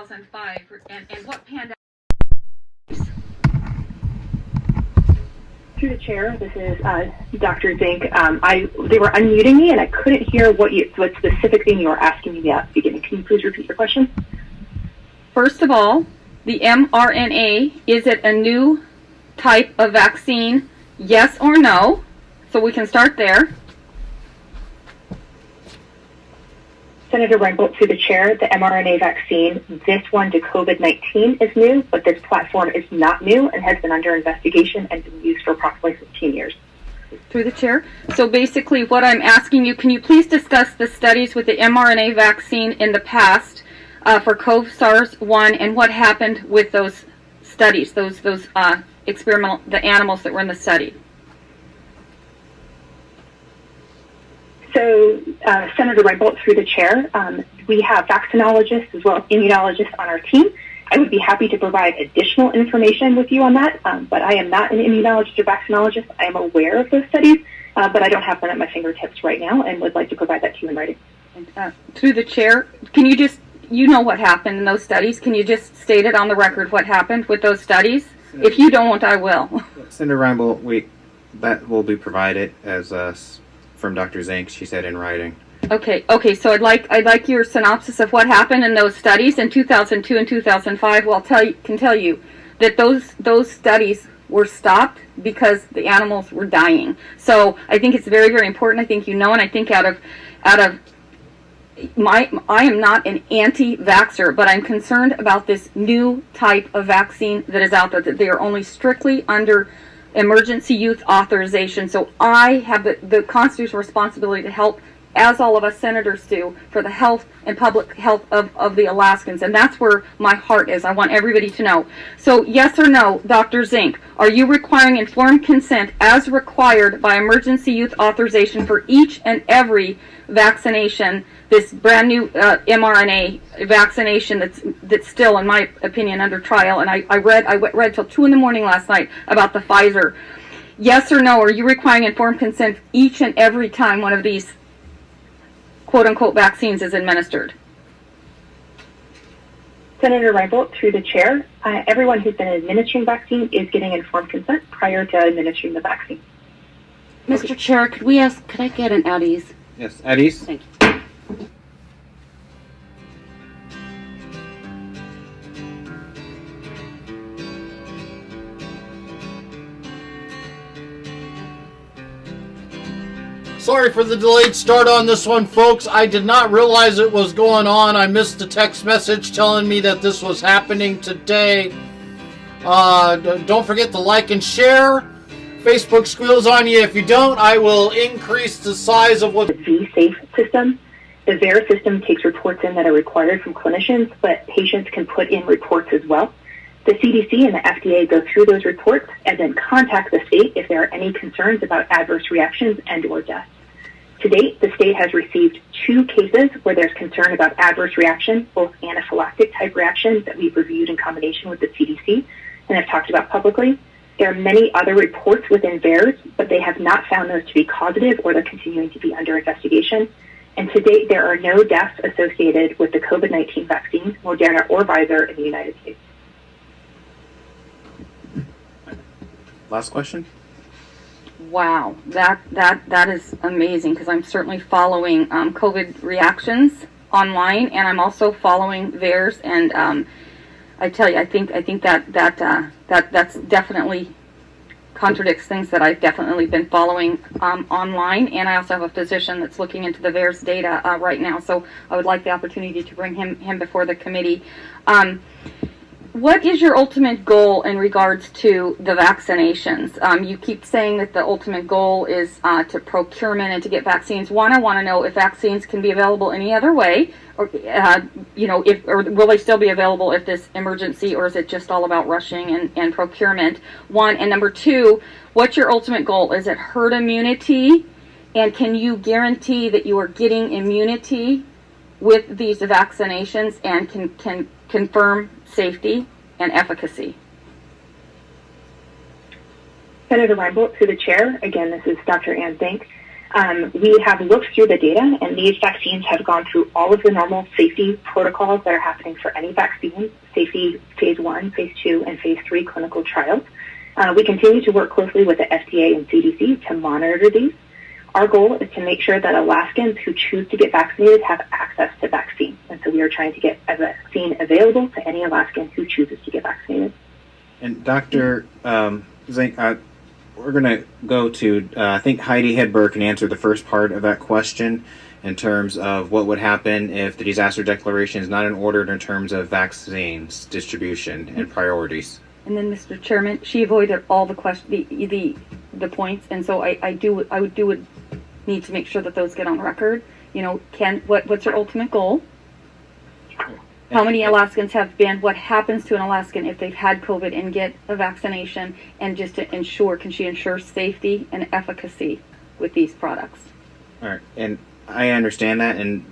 2005, and what pandemic? Through the chair, this is Dr. Zink. They were unmuting me, and I couldn't hear what specific thing you were asking me at the beginning. Can you please repeat your question? First of all, the mRNA, is it a new type of vaccine? Yes or no? So we can start there. Senator Reinbolt, through the chair, the mRNA vaccine, this one to COVID-19 is new, but this platform is not new and has been under investigation and been used for approximately 15 years. Through the chair. So basically what I'm asking you, can you please discuss the studies with the mRNA vaccine in the past for SARS-1 and what happened with those studies, those experimental, the animals that were in the study? So, Senator Reinbolt, through the chair, we have vaccinologists as well as immunologists on our team. I would be happy to provide additional information with you on that, but I am not an immunologist or vaccinologist. I am aware of those studies, but I don't have them at my fingertips right now and would like to provide that to you in writing. Through the chair, can you just, you know what happened in those studies, can you just state it on the record what happened with those studies? If you don't, I will. Senator Reinbolt, that will be provided as from Dr. Zink, she said in writing. Okay. So I'd like your synopsis of what happened in those studies in 2002 and 2005. Well, can tell you that those studies were stopped because the animals were dying. So I think it's very, very important. I think you know, and I think I am not an anti-vaxxer, but I'm concerned about this new type of vaccine that is out there, that they are only strictly under emergency use authorization. So I have the constitutional responsibility to help, as all of us senators do, for the health and public health of the Alaskans. And that's where my heart is. I want everybody to know. So yes or no, Dr. Zink, are you requiring informed consent as required by emergency use authorization for each and every vaccination, this brand new mRNA vaccination that's still, in my opinion, under trial? And I read till 2 in the morning last night about the Pfizer. Yes or no, are you requiring informed consent each and every time one of these quote-unquote vaccines is administered? Senator Reinbolt, through the chair, everyone who's been administering vaccine is getting informed consent prior to administering the vaccine. Mr. Chair, could I get an at ease? Yes, at ease. Thank you. Sorry for the delayed start on this one, folks. I did not realize it was going on. I missed a text message telling me that this was happening today. Don't forget to like and share. Facebook squeals on you. If you don't, I will increase the size of what... The V-Safe system. The VERA system takes reports in that are required from clinicians, but patients can put in reports as well. The CDC and the FDA go through those reports and then contact the state if there are any concerns about adverse reactions and or deaths. To date, the state has received 2 cases where there's concern about adverse reaction, both anaphylactic type reactions that we've reviewed in combination with the CDC and have talked about publicly. There are many other reports within VAERS, but they have not found those to be causative, or they're continuing to be under investigation. And to date, there are no deaths associated with the COVID-19 vaccines, Moderna or Pfizer, in the United States. Last question. Wow, that is amazing, because I'm certainly following COVID reactions online, and I'm also following VAERS, and I tell you, I think that's definitely contradicts things that I've definitely been following online, and I also have a physician that's looking into the VAERS data right now, so I would like the opportunity to bring him before the committee. What is your ultimate goal in regards to the vaccinations? You keep saying that the ultimate goal is to procurement and to get vaccines. One, I want to know if vaccines can be available any other way, or or will they still be available if this emergency, or is it just all about rushing and procurement? One, and number 2, what's your ultimate goal? Is it herd immunity, and can you guarantee that you are getting immunity with these vaccinations and can confirm safety and efficacy? Senator Reinbolt, through the chair, again, this is Dr. Ann Zink. We have looked through the data, and these vaccines have gone through all of the normal safety protocols that are happening for any vaccine, safety phase 1, phase 2, and phase 3 clinical trials. We continue to work closely with the FDA and CDC to monitor these. Our goal is to make sure that Alaskans who choose to get vaccinated have access to vaccine. And so we are trying to get a vaccine available to any Alaskan who chooses to get vaccinated. And Dr. Zink, we're going to go to, I think Heidi Hedberg can answer the first part of that question in terms of what would happen if the disaster declaration is not in order in terms of vaccines distribution and priorities. And then, Mr. Chairman, she avoided all the the points, and so I would need to make sure that those get on record. You know, what's her ultimate goal? How many Alaskans have been? What happens to an Alaskan if they've had COVID and get a vaccination? And just to ensure, can she ensure safety and efficacy with these products? All right, and I understand that, and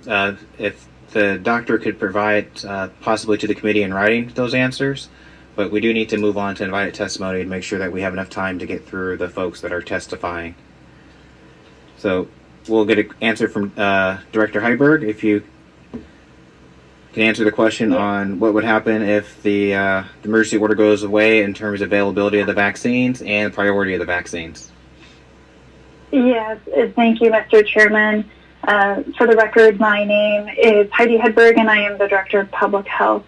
if the doctor could provide possibly to the committee in writing those answers. But we do need to move on to invited testimony and make sure that we have enough time to get through the folks that are testifying. So we'll get an answer from Director Heiberg. If you can answer the question on what would happen if the emergency order goes away in terms of availability of the vaccines and priority of the vaccines. Yes, thank you, Mr. Chairman. For the record, my name is Heidi Hedberg, and I am the Director of Public Health.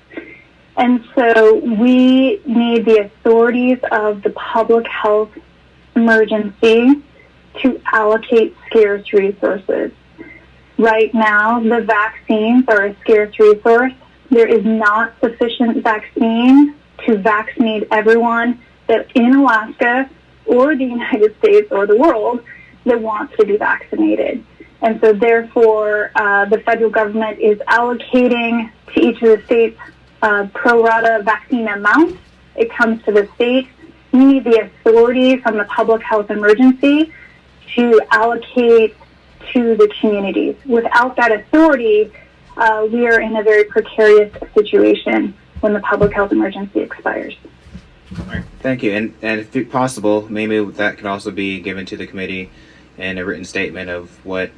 And so we need the authorities of the public health emergency to allocate scarce resources. Right now, the vaccines are a scarce resource. There is not sufficient vaccine to vaccinate everyone that in Alaska or the United States or the world that wants to be vaccinated. And so therefore, the federal government is allocating to each of the states pro rata vaccine amount. It comes to the state. We need the authority from the public health emergency to allocate to the communities. Without that authority, we are in a very precarious situation when the public health emergency expires. All right, thank you. And if possible, maybe that could also be given to the committee in a written statement of what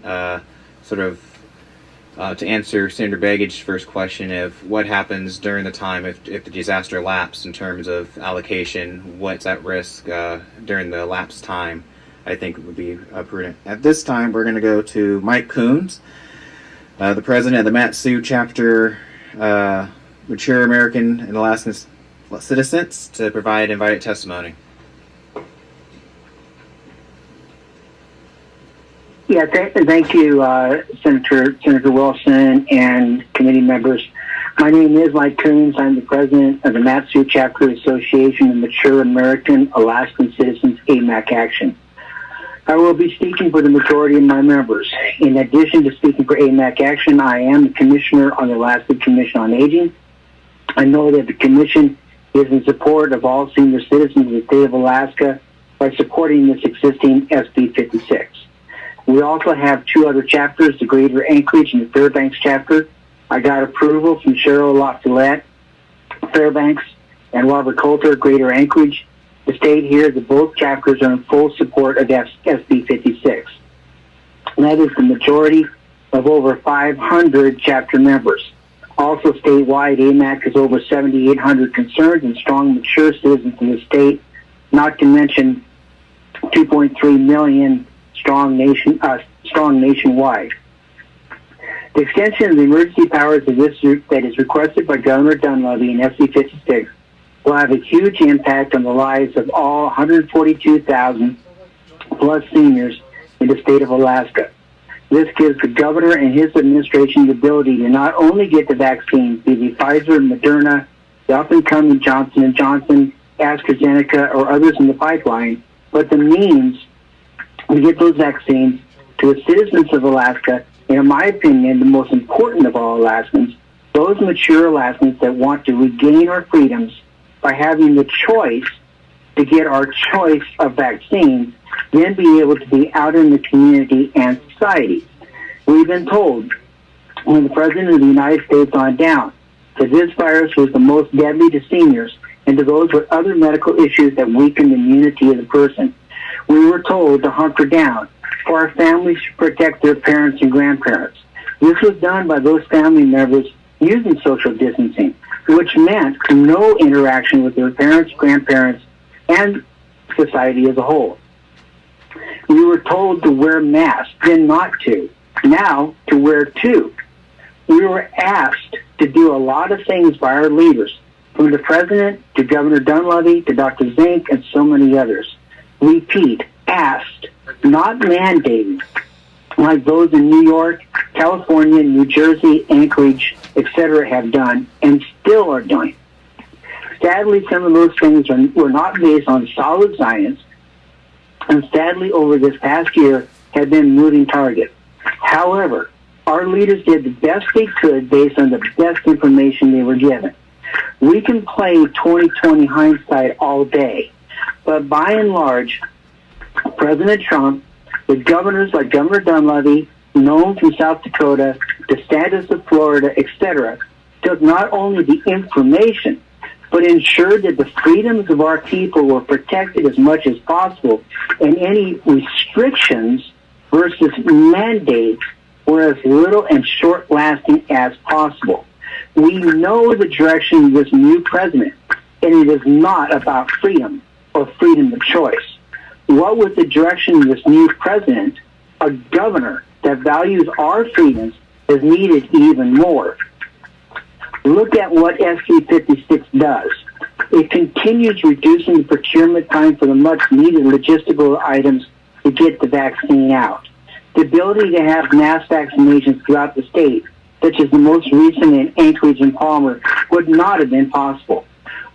to answer Senator Baggage's first question of what happens during the time if the disaster lapsed in terms of allocation, what's at risk during the lapsed time, I think it would be prudent. At this time, we're going to go to Mike Coons, the president of the Mat-Su chapter, Mature American and Alaskan Citizens, to provide invited testimony. Yeah, thank you, Senator Wilson and committee members. My name is Mike Coons. I'm the president of the Mat-Su Chapter Association of Mature American Alaskan Citizens AMAC Action. I will be speaking for the majority of my members. In addition to speaking for AMAC Action, I am the commissioner on the Alaska Commission on Aging. I know that the commission is in support of all senior citizens of the state of Alaska by supporting this existing SB56. We also have two other chapters, the Greater Anchorage and the Fairbanks chapter. I got approval from Cheryl LaFollette, Fairbanks, and Robert Coulter, Greater Anchorage, to state here that both chapters are in full support of SB56. And that is the majority of over 500 chapter members. Also statewide, AMAC has over 7,800 concerned and strong mature citizens in the state, not to mention 2.3 million strong nationwide. The extension of the emergency powers of this that is requested by Governor Dunleavy in SB56 will have a huge impact on the lives of all 142,000 plus seniors in the state of Alaska. This gives the governor and his administration the ability to not only get the vaccines, be it Pfizer, Moderna, the up-and-coming Johnson & Johnson, AstraZeneca, or others in the pipeline, but the means to get those vaccines to the citizens of Alaska, and in my opinion, the most important of all Alaskans, those mature Alaskans that want to regain our freedoms by having the choice to get our choice of vaccines, then be able to be out in the community and society. We've been told when the President of the United States on down that this virus was the most deadly to seniors and to those with other medical issues that weaken the immunity of the person. We were told to hunker down, for our families to protect their parents and grandparents. This was done by those family members using social distancing, which meant no interaction with their parents, grandparents, and society as a whole. We were told to wear masks, then not to. Now to wear two. We were asked to do a lot of things by our leaders, from the president to Governor Dunleavy to Dr. Zink and so many others. Repeat, asked, not mandated, like those in New York, California, New Jersey, Anchorage, etc. have done and still are doing. Sadly, some of those things were not based on solid science, and sadly, over this past year, have been moving targets. However, our leaders did the best they could based on the best information they were given. We can play 20/20 hindsight all day, but by and large, President Trump, the governors like Governor Dunleavy, Noem from South Dakota, DeSantis of Florida, etc., took not only the information, but ensured that the freedoms of our people were protected as much as possible, and any restrictions versus mandates were as little and short-lasting as possible. We know the direction of this new president, and it is not about freedom or freedom of choice. What with the direction of this new president, a governor that values our freedoms is needed even more. Look at what SB56 does. It continues reducing the procurement time for the much-needed logistical items to get the vaccine out. The ability to have mass vaccinations throughout the state, such as the most recent in Anchorage and Palmer, would not have been possible.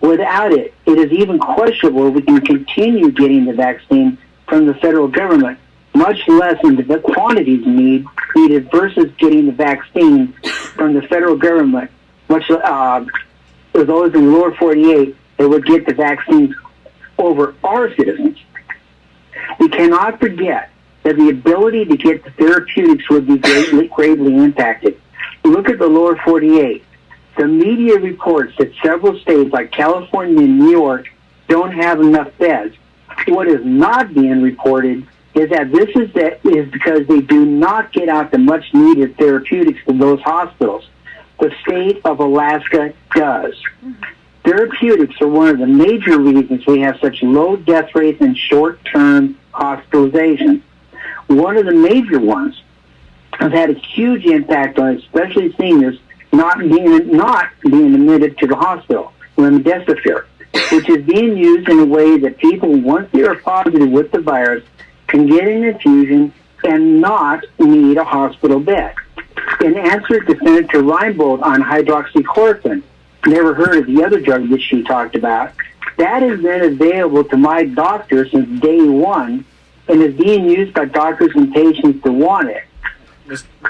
Without it, it is even questionable if we can continue getting the vaccine from the federal government, much less in the quantities needed versus getting the vaccine from the federal government, much for those in the lower 48 that would get the vaccines over our citizens. We cannot forget that the ability to get the therapeutics would be gravely impacted. Look at the lower 48. The media reports that several states like California and New York don't have enough beds. What is not being reported is that this is because they do not get out the much-needed therapeutics to those hospitals. The state of Alaska does. Therapeutics are one of the major reasons we have such low death rates and short-term hospitalizations. One of the major ones has had a huge impact on especially seniors not being admitted to the hospital, remdesivir, which is being used in a way that people, once they are positive with the virus, can get an infusion and not need a hospital bed. In answer to Senator Reinbold on hydroxychloroquine, never heard of the other drug that she talked about, that has been available to my doctor since day one and is being used by doctors and patients that want it.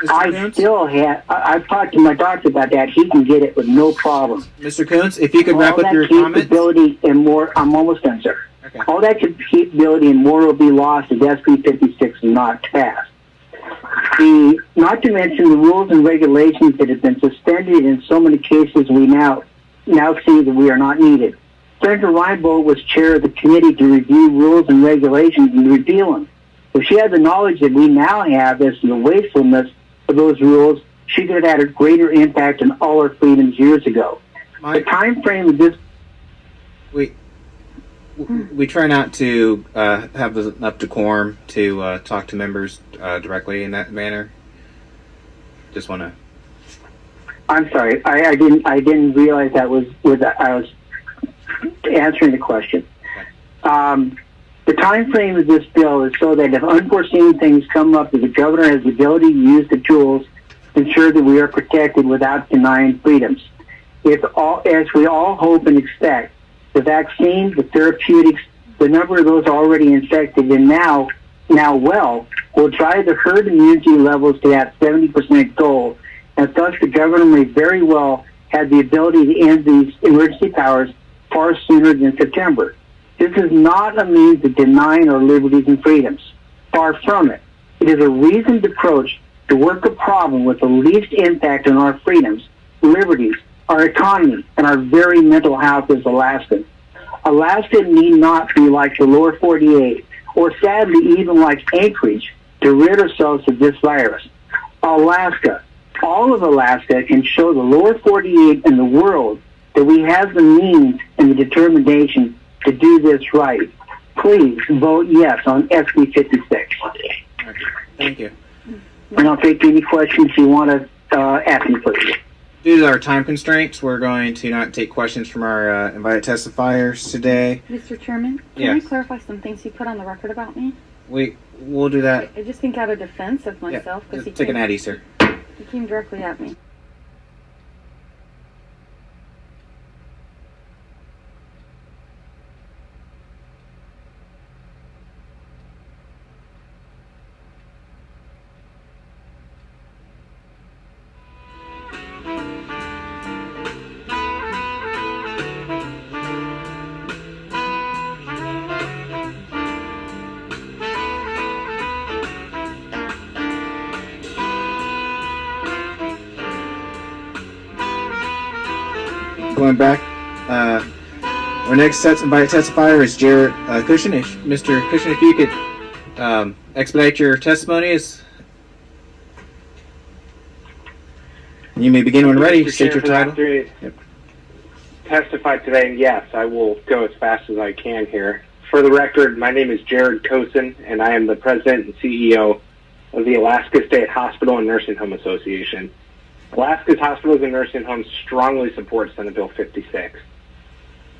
I've talked to my doctor about that. He can get it with no problem. Mr. Kuntz, if you could wrap up your comments. Capability and more, I'm almost done, sir. Okay. All that capability and more will be lost if SB56 is not passed. Not to mention the rules and regulations that have been suspended in so many cases we now see that we are not needed. Senator Reinbold was chair of the committee to review rules and regulations and repeal them. If she had the knowledge that we now have as to the wastefulness of those rules, she could have had a greater impact on all our freedoms years ago. The time frame of this... We try not to have enough decorum to talk to members directly in that manner. Just want to... I'm sorry. I didn't realize that I was answering the question. The time frame of this bill is so that if unforeseen things come up, that the governor has the ability to use the tools to ensure that we are protected without denying freedoms. As we all hope and expect, the vaccine, the therapeutics, the number of those already infected and now well, will drive the herd immunity levels to that 70% goal, and thus the governor may very well have the ability to end these emergency powers far sooner than September. This is not a means of denying our liberties and freedoms. Far from it. It is a reasoned approach to work a problem with the least impact on our freedoms, liberties, our economy, and our very mental health as Alaskans. Alaska need not be like the lower 48, or sadly even like Anchorage, to rid ourselves of this virus. Alaska, all of Alaska can show the lower 48 and the world that we have the means and the determination to do this right. Please vote yes on SB56. Thank you. And I'll take any questions you want to ask me, please. Due to our time constraints, we're going to not take questions from our invited testifiers today. Mr. Chairman, can I Yes. clarify some things you put on the record about me? We'll do that. I just think out of defense of myself, because Just take an Addy, sir. he came directly at me. Going back, our next invited testifier is Jared Cushion. Mr. Cushion, if you could expedite your testimony, you may begin when ready. State your title. Yep. Testify today, and yes, I will go as fast as I can here. For the record, my name is Jared Kosin, and I am the president and CEO of the Alaska State Hospital and Nursing Home Association. Alaska's hospitals and nursing homes strongly support Senate Bill 56.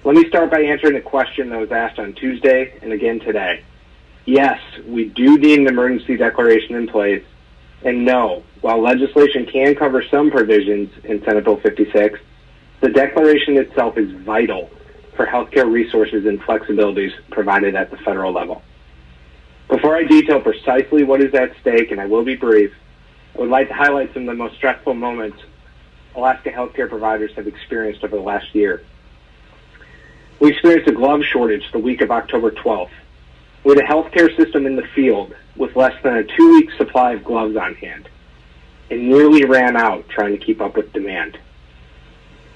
Let me start by answering a question that was asked on Tuesday and again today. Yes, we do need an emergency declaration in place, and no, while legislation can cover some provisions in Senate Bill 56, the declaration itself is vital for healthcare resources and flexibilities provided at the federal level. Before I detail precisely what is at stake, and I will be brief, I would like to highlight some of the most stressful moments Alaska healthcare providers have experienced over the last year. We experienced a glove shortage the week of October 12th. We had a healthcare system in the field with less than a 2-week supply of gloves on hand and nearly ran out trying to keep up with demand.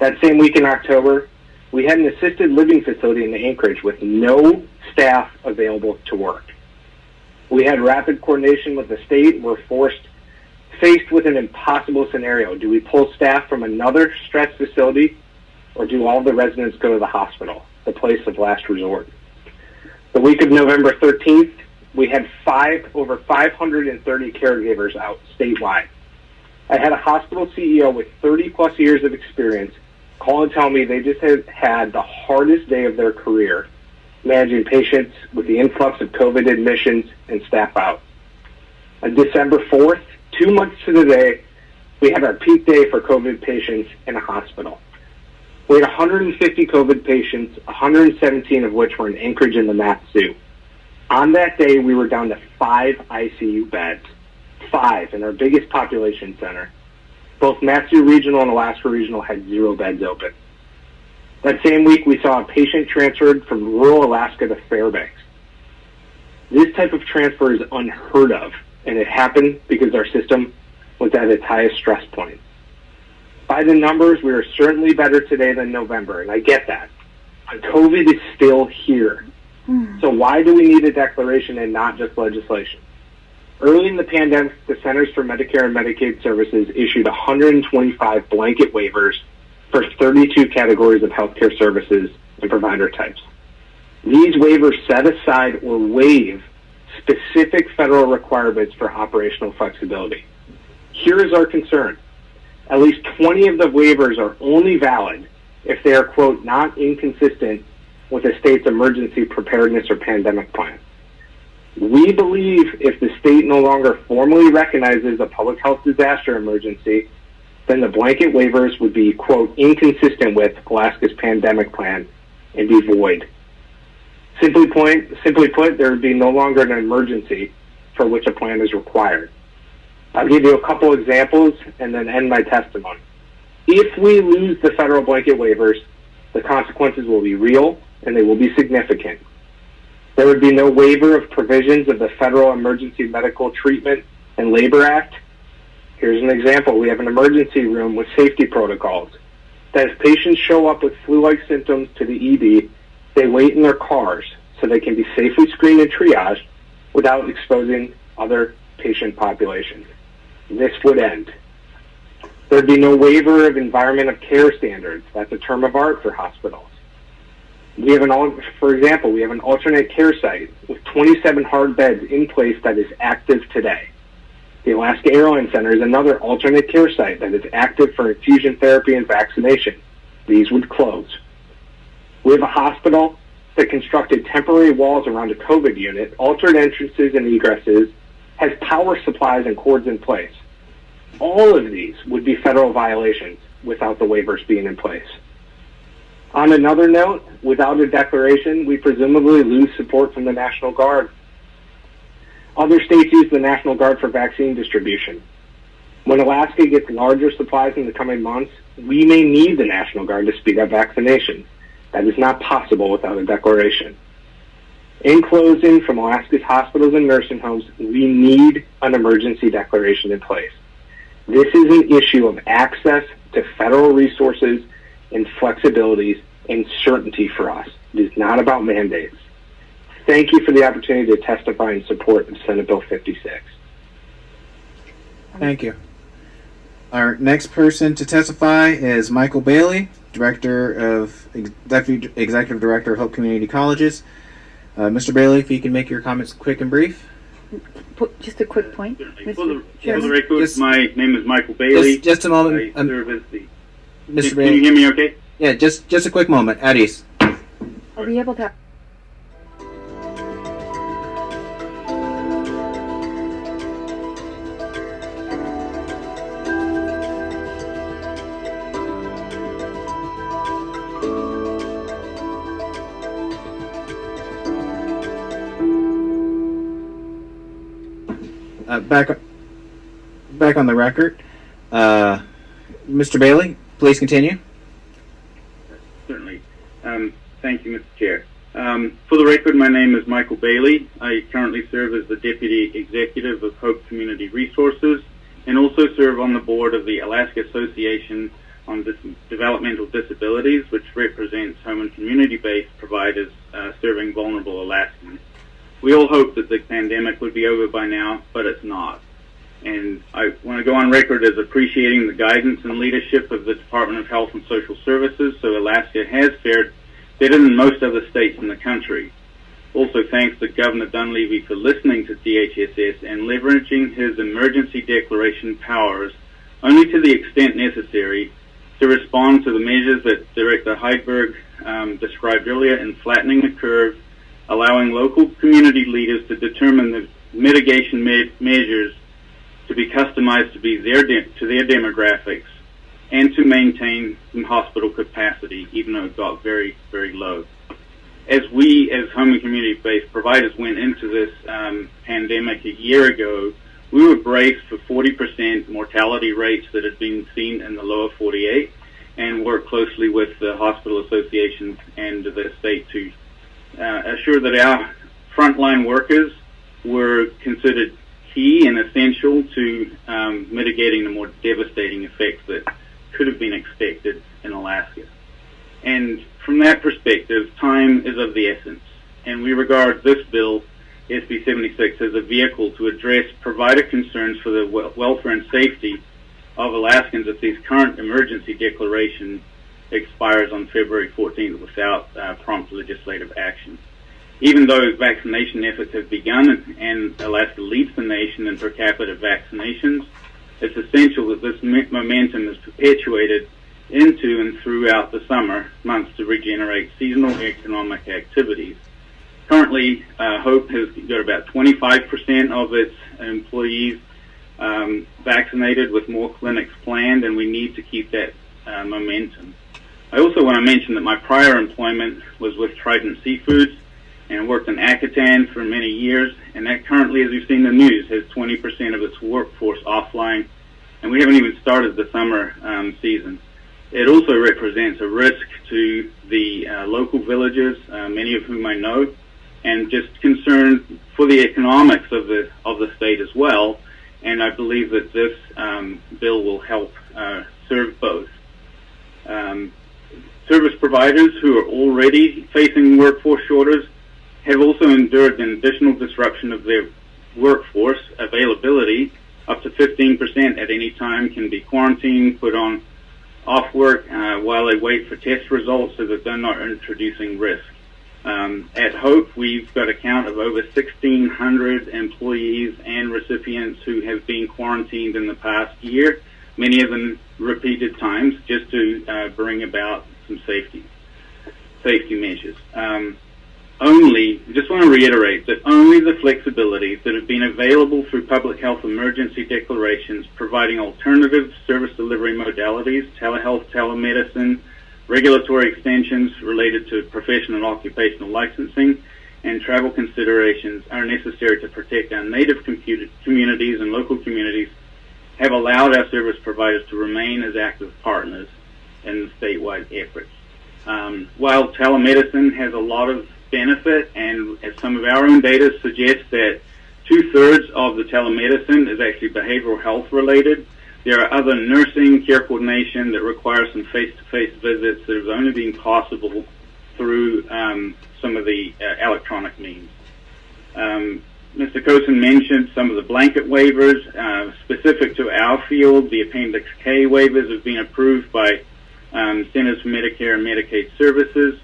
That same week in October, we had an assisted living facility in Anchorage with no staff available to work. We had rapid coordination with the state and were faced with an impossible scenario. Do we pull staff from another stressed facility, or do all the residents go to the hospital, the place of last resort? The week of November 13th, we had over 530 caregivers out statewide. I had a hospital CEO with 30-plus years of experience call and tell me they just had the hardest day of their career managing patients with the influx of COVID admissions and staff out. On December 4th, 2 months to the day, we had our peak day for COVID patients in a hospital. We had 150 COVID patients, 117 of which were in Anchorage and the Mat-Su. On that day, we were down to 5 ICU beds, 5 in our biggest population center. Both Mat-Su Regional and Alaska Regional had 0 beds open. That same week, we saw a patient transferred from rural Alaska to Fairbanks. This type of transfer is unheard of, and it happened because our system was at its highest stress point. By the numbers, we are certainly better today than November, and I get that. But COVID is still here. So why do we need a declaration and not just legislation? Early in the pandemic, the Centers for Medicare and Medicaid Services issued 125 blanket waivers for 32 categories of healthcare services and provider types. These waivers set aside or waive specific federal requirements for operational flexibility. Here is our concern. At least 20 of the waivers are only valid if they are, quote, not inconsistent with a state's emergency preparedness or pandemic plan. We believe if the state no longer formally recognizes a public health disaster emergency, then the blanket waivers would be, quote, inconsistent with Alaska's pandemic plan and be void. Simply put, there would be no longer an emergency for which a plan is required. I'll give you a couple examples and then end my testimony. If we lose the federal blanket waivers, the consequences will be real and they will be significant. There would be no waiver of provisions of the Federal Emergency Medical Treatment and Labor Act. Here's an example. We have an emergency room with safety protocols that if patients show up with flu-like symptoms to the ED, they wait in their cars so they can be safely screened and triaged without exposing other patient populations. This would end. There'd be no waiver of environment of care standards. That's a term of art for hospitals. For example, we have an alternate care site with 27 hard beds in place that is active today. The Alaska Airlines Center is another alternate care site that is active for infusion therapy and vaccination. These would close. We have a hospital that constructed temporary walls around a COVID unit, altered entrances and egresses, has power supplies and cords in place. All of these would be federal violations without the waivers being in place. On another note, without a declaration, we presumably lose support from the National Guard. Other states use the National Guard for vaccine distribution. When Alaska gets larger supplies in the coming months, we may need the National Guard to speed up vaccinations. That is not possible without a declaration. In closing, from Alaska's hospitals and nursing homes, we need an emergency declaration in place. This is an issue of access to federal resources and flexibilities and certainty for us. It is not about mandates. Thank you for the opportunity to testify in support of Senate Bill 56. Thank you. Our next person to testify is Michael Bailey, Deputy Executive Director of Hope Community Colleges. Mr. Bailey, if you can make your comments quick and brief. Just a quick point. For the record, my name is Michael Bailey. Just a moment. I serve as the... Mr. Can you hear me okay? Yeah, just a quick moment. At ease. Are we able to... Back on the record. Mr. Bailey, please continue. Certainly. Thank you, Mr. Chair. For the record, my name is Michael Bailey. I currently serve as the Deputy Executive of Hope Community Resources and also serve on the board of the Alaska Association on Developmental Disabilities, which represents home and community-based providers serving vulnerable Alaskans. We all hope that the pandemic would be over by now, but it's not. And I want to go on record as appreciating the guidance and leadership of the Department of Health and Social Services, so Alaska has fared better than most other states in the country. Also, thanks to Governor Dunleavy for listening to DHSS and leveraging his emergency declaration powers only to the extent necessary to respond to the measures that Director Heidberg described earlier in flattening the curve, allowing local community leaders to determine the mitigation measures to be customized to their demographics and to maintain some hospital capacity, even though it got very, very low. As we, as home and community-based providers, went into this pandemic a year ago, we were braced for 40% mortality rates that had been seen in the lower 48 and worked closely with the hospital associations and the state to assure that our frontline workers were considered key and essential to mitigating the more devastating effects that could have been expected in Alaska. And from that perspective, time is of the essence, and we regard this bill, SB56, as a vehicle to address provider concerns for the welfare and safety of Alaskans if this current emergency declaration expires on February 14th without prompt legislative action. Even though vaccination efforts have begun and Alaska leads the nation in per capita vaccinations, it's essential that this momentum is perpetuated into and throughout the summer months to regenerate seasonal economic activities. Currently, Hope has got about 25% of its employees vaccinated with more clinics planned, and we need to keep that momentum. I also want to mention that my prior employment was with Trident Seafoods and worked in Acatan for many years, and that currently, as you've seen in the news, has 20% of its workforce offline, and we haven't even started the summer season. It also represents a risk to the local villagers, many of whom I know, and just concern for the economics of the state as well, and I believe that this bill will help serve both. Service providers who are already facing workforce shortages have also endured an additional disruption of their workforce availability, up to 15% at any time can be quarantined, put on off work while they wait for test results so that they're not introducing risk. At Hope, we've got a count of over 1,600 employees and recipients who have been quarantined in the past year, many of them repeated times, just to bring about some safety measures. Just want to reiterate that only the flexibilities that have been available through public health emergency declarations providing alternative service delivery modalities, telehealth, telemedicine, regulatory extensions related to professional and occupational licensing, and travel considerations are necessary to protect our native communities and local communities have allowed our service providers to remain as active partners in the statewide efforts. While telemedicine has a lot of benefit, and as some of our own data suggests that 2/3 of the telemedicine is actually behavioral health related, there are other nursing, care coordination that require some face-to-face visits that have only been possible through some of the electronic means. Mr. Cosin mentioned some of the blanket waivers specific to our field. The Appendix K waivers have been approved by Centers for Medicare and Medicaid Services,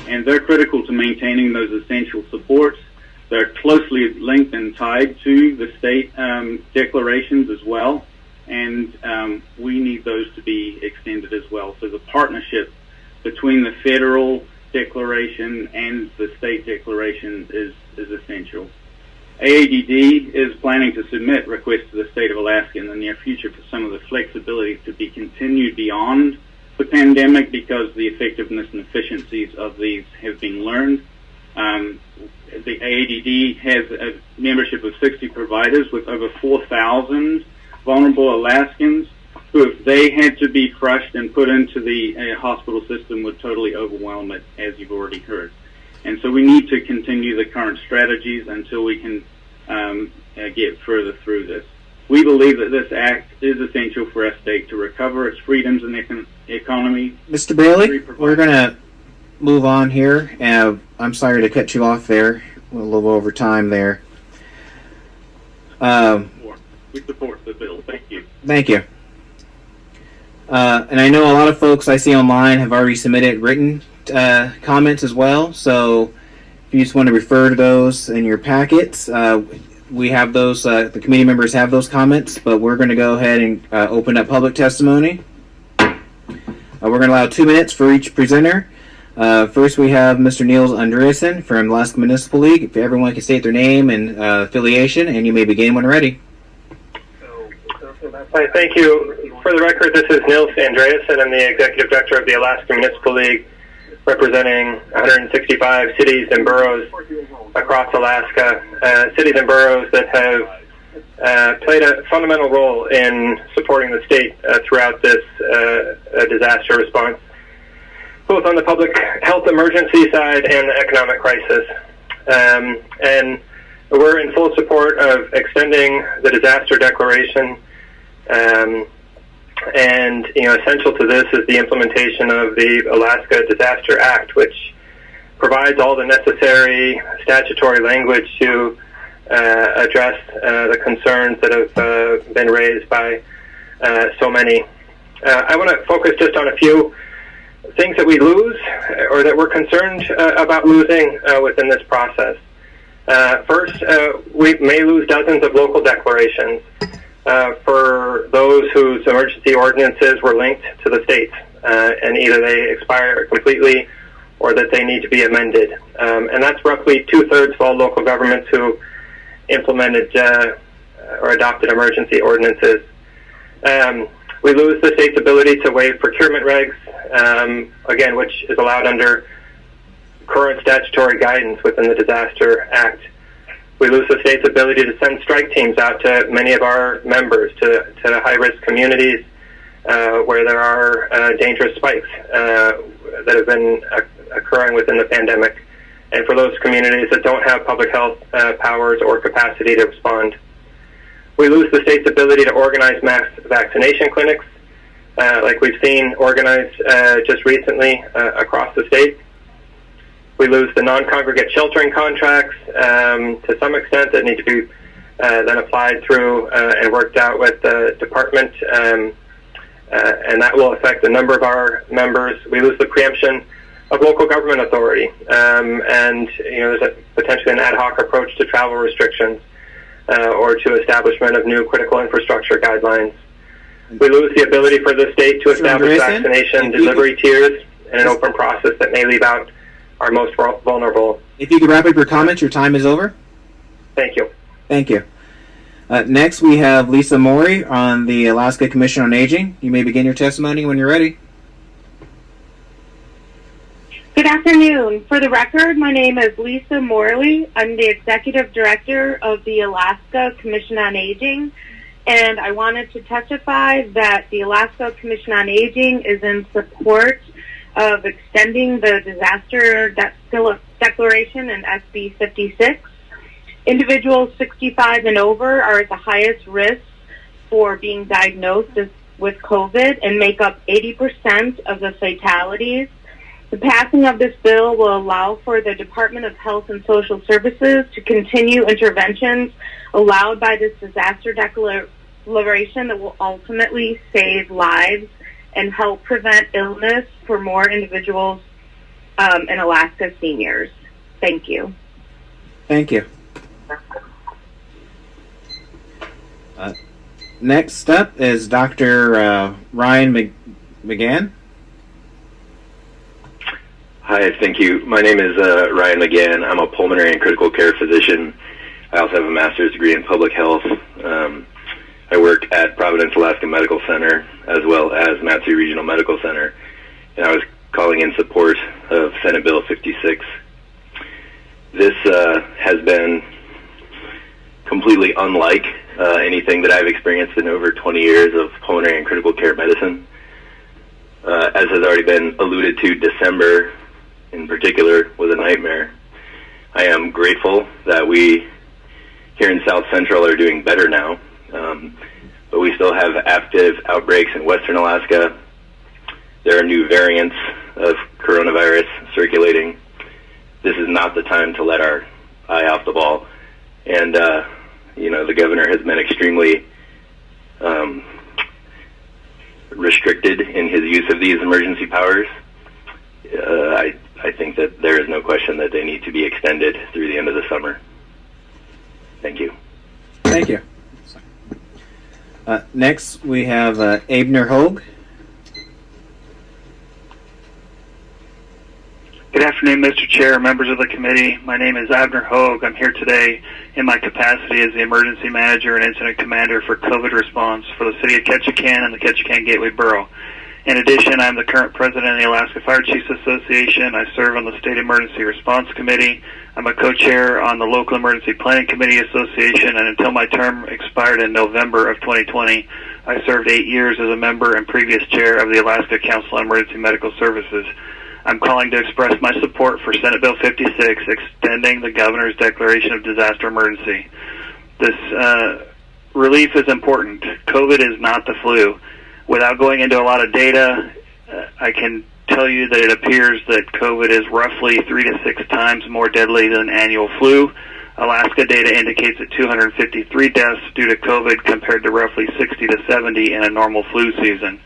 and they're critical to maintaining those essential supports. They're closely linked and tied to the state declarations as well, and we need those to be extended as well. So the partnership between the federal declaration and the state declaration is essential. AADD is planning to submit requests to the state of Alaska in the near future for some of the flexibility to be continued beyond the pandemic because the effectiveness and efficiencies of these have been learned. The AADD has a membership of 60 providers with over 4,000 vulnerable Alaskans who, if they had to be crushed and put into the hospital system, would totally overwhelm it, as you've already heard. And so we need to continue the current strategies until we can get further through this. We believe that this act is essential for our state to recover its freedoms and economy. Mr. Bailey, we're going to move on here. I'm sorry to cut you off there. We're a little over time there. We support the bill. Thank you. Thank you. And I know a lot of folks I see online have already submitted written comments as well. So if you just want to refer to those in your packets, we have those, the committee members have those comments, but we're going to go ahead and open up public testimony. We're going to allow 2 minutes for each presenter. First, we have Mr. Niels Andreasen from Alaska Municipal League. If everyone can state their name and affiliation, and you may begin when ready. Hi, thank you. For the record, this is Niels Andreasen. I'm the Executive Director of the Alaska Municipal League, representing 165 cities and boroughs across Alaska, cities and boroughs that have played a fundamental role in supporting the state throughout this disaster response, both on the public health emergency side and the economic crisis. And we're in full support of extending the disaster declaration. And essential to this is the implementation of the Alaska Disaster Act, which provides all the necessary statutory language to address the concerns that have been raised by so many. I want to focus just on a few things that we lose or that we're concerned about losing within this process. First, we may lose dozens of local declarations for those whose emergency ordinances were linked to the states, and either they expire completely or that they need to be amended. And that's roughly 2/3 of all local governments who implemented or adopted emergency ordinances. We lose the state's ability to waive procurement regs, again, which is allowed under current statutory guidance within the Disaster Act. We lose the state's ability to send strike teams out to many of our members, to high-risk communities where there are dangerous spikes that have been occurring within the pandemic, and for those communities that don't have public health powers or capacity to respond. We lose the state's ability to organize mass vaccination clinics, like we've seen organized just recently across the state. We lose the non-congregate sheltering contracts to some extent that need to be then applied through and worked out with the department, and that will affect a number of our members. We lose the preemption of local government authority, and there's potentially an ad hoc approach to travel restrictions or to establishment of new critical infrastructure guidelines. We lose the ability for the state to establish vaccination delivery tiers in an open process that may leave out our most vulnerable. If you could wrap up your comments, your time is over. Thank you. Thank you. Next, we have Lisa Morey on the Alaska Commission on Aging. You may begin your testimony when you're ready. Good afternoon. For the record, my name is Lisa Morley. I'm the Executive Director of the Alaska Commission on Aging, and I wanted to testify that the Alaska Commission on Aging is in support of extending the disaster declaration in SB56. Individuals 65 and over are at the highest risk for being diagnosed with COVID and make up 80% of the fatalities. The passing of this bill will allow for the Department of Health and Social Services to continue interventions allowed by this disaster declaration that will ultimately save lives and help prevent illness for more individuals in Alaska seniors. Thank you. Thank you. Next up is Dr. Ryan McGann. Hi, thank you. My name is Ryan McGann. I'm a pulmonary and critical care physician. I also have a master's degree in public health. I work at Providence, Alaska Medical Center, as well as Matsu Regional Medical Center, and I was calling in support of Senate Bill 56. This has been completely unlike anything that I've experienced in over 20 years of pulmonary and critical care medicine. As has already been alluded to, December in particular was a nightmare. I am grateful that we here in South Central are doing better now, but we still have active outbreaks in Western Alaska. There are new variants of coronavirus circulating. This is not the time to let our eye off the ball. And, the governor has been extremely restricted in his use of these emergency powers. I think that there is no question that they need to be extended through the end of the summer. Thank you. Thank you. Next, we have Abner Hogue. Good afternoon, Mr. Chair, members of the committee. My name is Abner Hogue. I'm here today in my capacity as the Emergency Manager and Incident Commander for COVID response for the City of Ketchikan and the Ketchikan Gateway Borough. In addition, I'm the current president of the Alaska Fire Chiefs Association. I serve on the State Emergency Response Committee. I'm a co-chair on the Local Emergency Planning Committee Association, and until my term expired in November of 2020, I served 8 years as a member and previous chair of the Alaska Council on Emergency Medical Services. I'm calling to express my support for Senate Bill 56, extending the governor's declaration of disaster emergency. This relief is important. COVID is not the flu. Without going into a lot of data, I can tell you that it appears that COVID is roughly 3 to 6 times more deadly than annual flu. Alaska data indicates that 253 deaths due to COVID compared to roughly 60 to 70 in a normal flu season.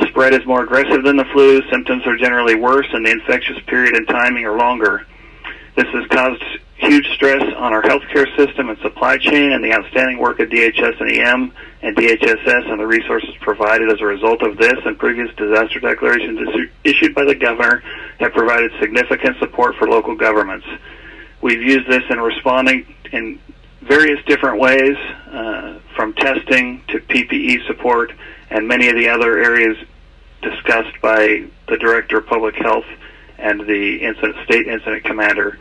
Spread is more aggressive than the flu. Symptoms are generally worse, and the infectious period and timing are longer. This has caused huge stress on our healthcare system and supply chain, and the outstanding work of DHS and EM and DHSS and the resources provided as a result of this and previous disaster declarations issued by the governor have provided significant support for local governments. We've used this in responding in various different ways, from testing to PPE support and many of the other areas discussed by the Director of Public Health and the State Incident Commander.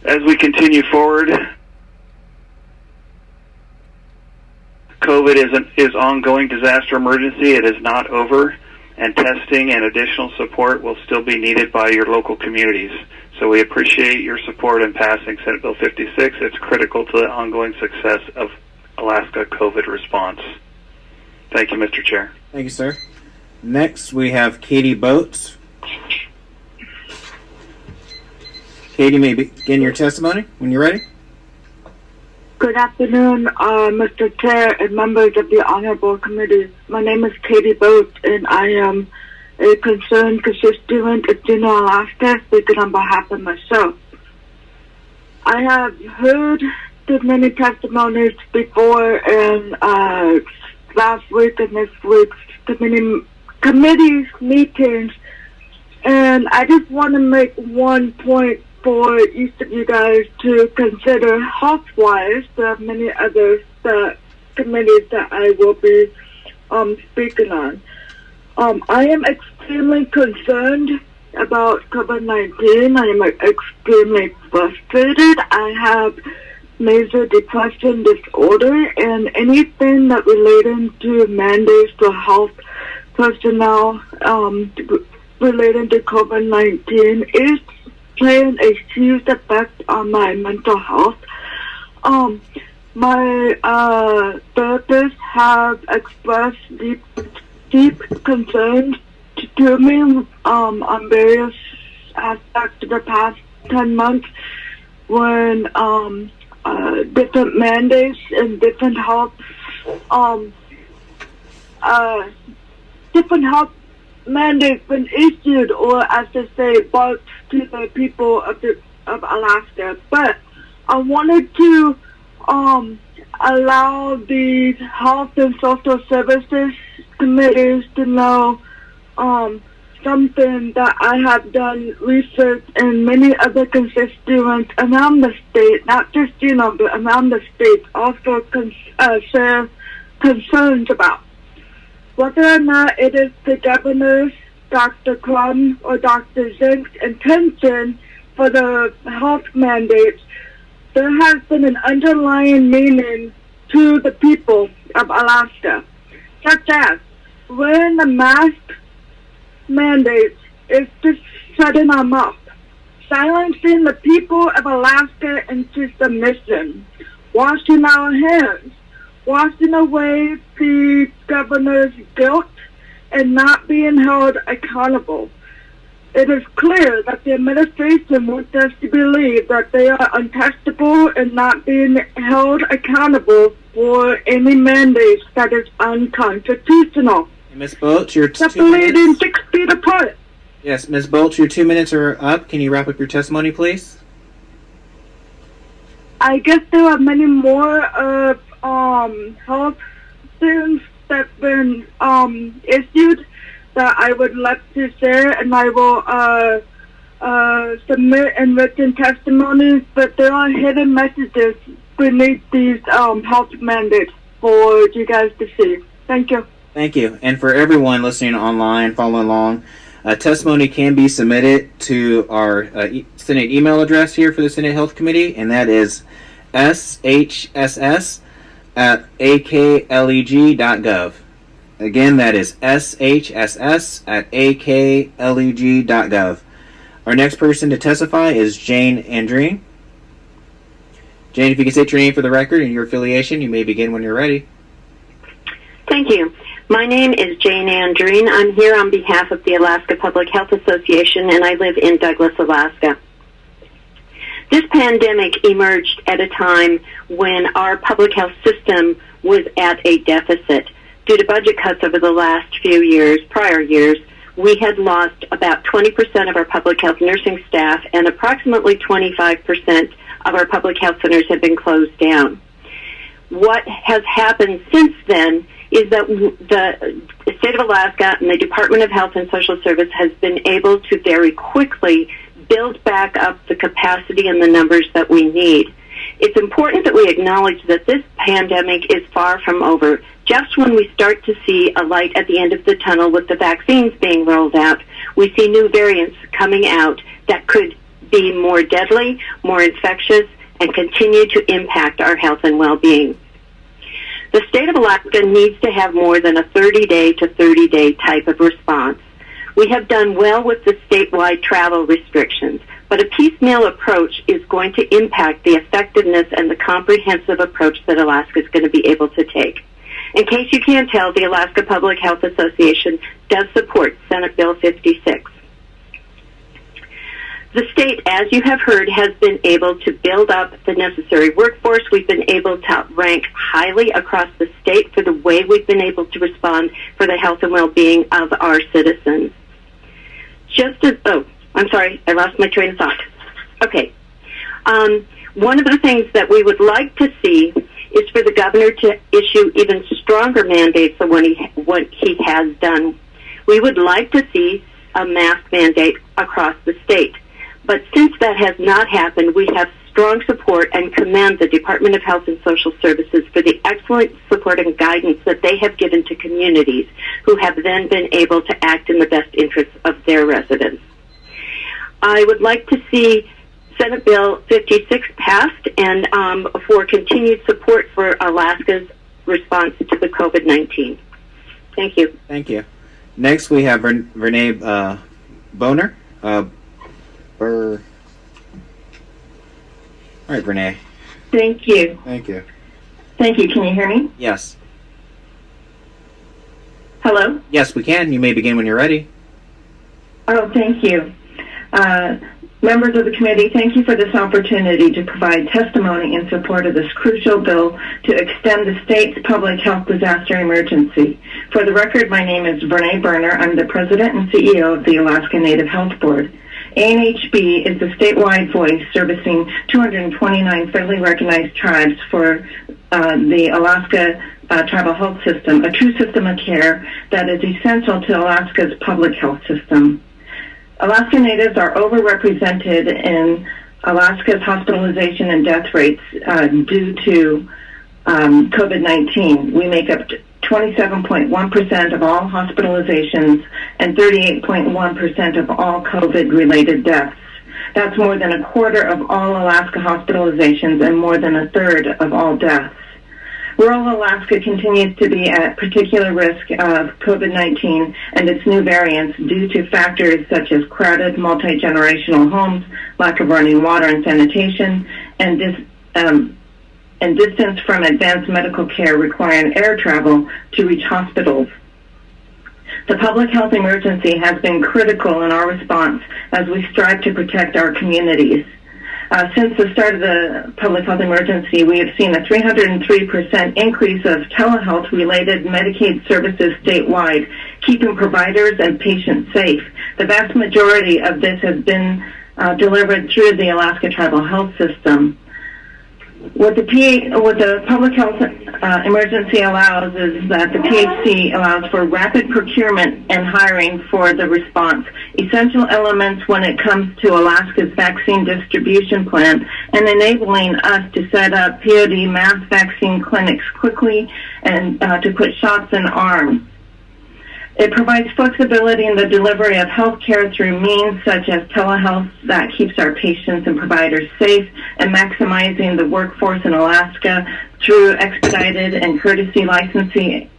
As we continue forward, COVID is ongoing disaster emergency. It is not over, and testing and additional support will still be needed by your local communities. So we appreciate your support in passing Senate Bill 56. It's critical to the ongoing success of Alaska COVID response. Thank you, Mr. Chair. Thank you, sir. Next, we have Katie Boats. Katie, may begin your testimony when you're ready. Good afternoon, Mr. Chair and members of the Honorable Committee. My name is Katie Boat, and I am a concerned constituent of Juneau, Alaska, speaking on behalf of myself. I have heard the many testimonies before, and last week and this week's committee meetings, and I just want to make one point for each of you guys to consider health-wise. There are many other committees that I will be speaking on. I am extremely concerned about COVID-19. I am extremely frustrated. I have major depression disorder, and anything that relating to mandates for health personnel relating to COVID-19 is playing a huge effect on my mental health. My therapists have expressed deep concerns to me on various aspects of the past 10 months when different mandates and different health mandates been issued, or as they say, brought to the people of Alaska. But I wanted to allow the health and social services committees to know something that I have done research in many other constituents around the state, not just Juneau, but around the state, also share concerns about. Whether or not it is the governor's, Dr. Crum, or Dr. Zink's intention for the health mandates, there has been an underlying meaning to the people of Alaska, such as wearing the mask mandates is just shutting them up, silencing the people of Alaska into submission, washing our hands, washing away the governor's guilt, and not being held accountable. It is clear that the administration wants us to believe that they are untouchable and not being held accountable for any mandates that is unconstitutional. Ms. Bolt, your 2 separating minutes. 6 feet apart. Yes, Ms. Bolt, your 2 minutes are up. Can you wrap up your testimony, please? I guess there are many more health things that have been issued that I would love to share, and I will submit in written testimonies, but there are hidden messages beneath these health mandates for you guys to see. Thank you. Thank you. And for everyone listening online, following along, testimony can be submitted to our Senate email address here for the Senate Health Committee, and that is shss@akleg.gov. Again, that is shss@akleg.gov. Our next person to testify is Jane Andreen. Jane, if you can state your name for the record and your affiliation, you may begin when you're ready. Thank you. My name is Jane Andreen. I'm here on behalf of the Alaska Public Health Association, and I live in Douglas, Alaska. This pandemic emerged at a time when our public health system was at a deficit. Due to budget cuts over the last few years, prior years, we had lost about 20% of our public health nursing staff, and approximately 25% of our public health centers have been closed down. What has happened since then is that the state of Alaska and the Department of Health and Social Service has been able to very quickly build back up the capacity and the numbers that we need. It's important that we acknowledge that this pandemic is far from over. Just when we start to see a light at the end of the tunnel with the vaccines being rolled out, we see new variants coming out that could be more deadly, more infectious, and continue to impact our health and well-being. The state of Alaska needs to have more than a 30-day to 30-day type of response. We have done well with the statewide travel restrictions, but a piecemeal approach is going to impact the effectiveness and the comprehensive approach that Alaska is going to be able to take. In case you can't tell, the Alaska Public Health Association does support Senate Bill 56. The state, as you have heard, has been able to build up the necessary workforce. We've been able to rank highly across the state for the way we've been able to respond for the health and well-being of our citizens. I'm sorry, I lost my train of thought. Okay. One of the things that we would like to see is for the governor to issue even stronger mandates than what he has done. We would like to see a mask mandate across the state. But since that has not happened, we have strong support and commend the Department of Health and Social Services for the excellent support and guidance that they have given to communities who have then been able to act in the best interests of their residents. I would like to see Senate Bill 56 passed and for continued support for Alaska's response to the COVID-19. Thank you. Thank you. Next, we have Renee Boner. All right, Renee. Thank you. Thank you. Thank you. Can you hear me? Yes. Hello? Yes, we can. You may begin when you're ready. Oh, thank you. Members of the committee, thank you for this opportunity to provide testimony in support of this crucial bill to extend the state's public health disaster emergency. For the record, my name is Renee Berner. I'm the president and CEO of the Alaska Native Health Board. ANHB is the statewide voice servicing 229 federally recognized tribes for the Alaska tribal health system, a true system of care that is essential to Alaska's public health system. Alaska Natives are overrepresented in Alaska's hospitalization and death rates due to COVID-19. We make up 27.1% of all hospitalizations and 38.1% of all COVID-related deaths. That's more than a quarter of all Alaska hospitalizations and more than a third of all deaths. Rural Alaska continues to be at particular risk of COVID-19 and its new variants due to factors such as crowded multi-generational homes, lack of running water and sanitation, and distance from advanced medical care requiring air travel to reach hospitals. The public health emergency has been critical in our response as we strive to protect our communities. Since the start of the public health emergency, we have seen a 303% increase of telehealth-related Medicaid services statewide, keeping providers and patients safe. The vast majority of this has been delivered through the Alaska Tribal Health System. What the public health emergency allows is that the PHC allows for rapid procurement and hiring for the response, essential elements when it comes to Alaska's vaccine distribution plan, and enabling us to set up POD mass vaccine clinics quickly and to put shots in arms. It provides flexibility in the delivery of health care through means such as telehealth that keeps our patients and providers safe, and maximizing the workforce in Alaska through expedited and courtesy licensing,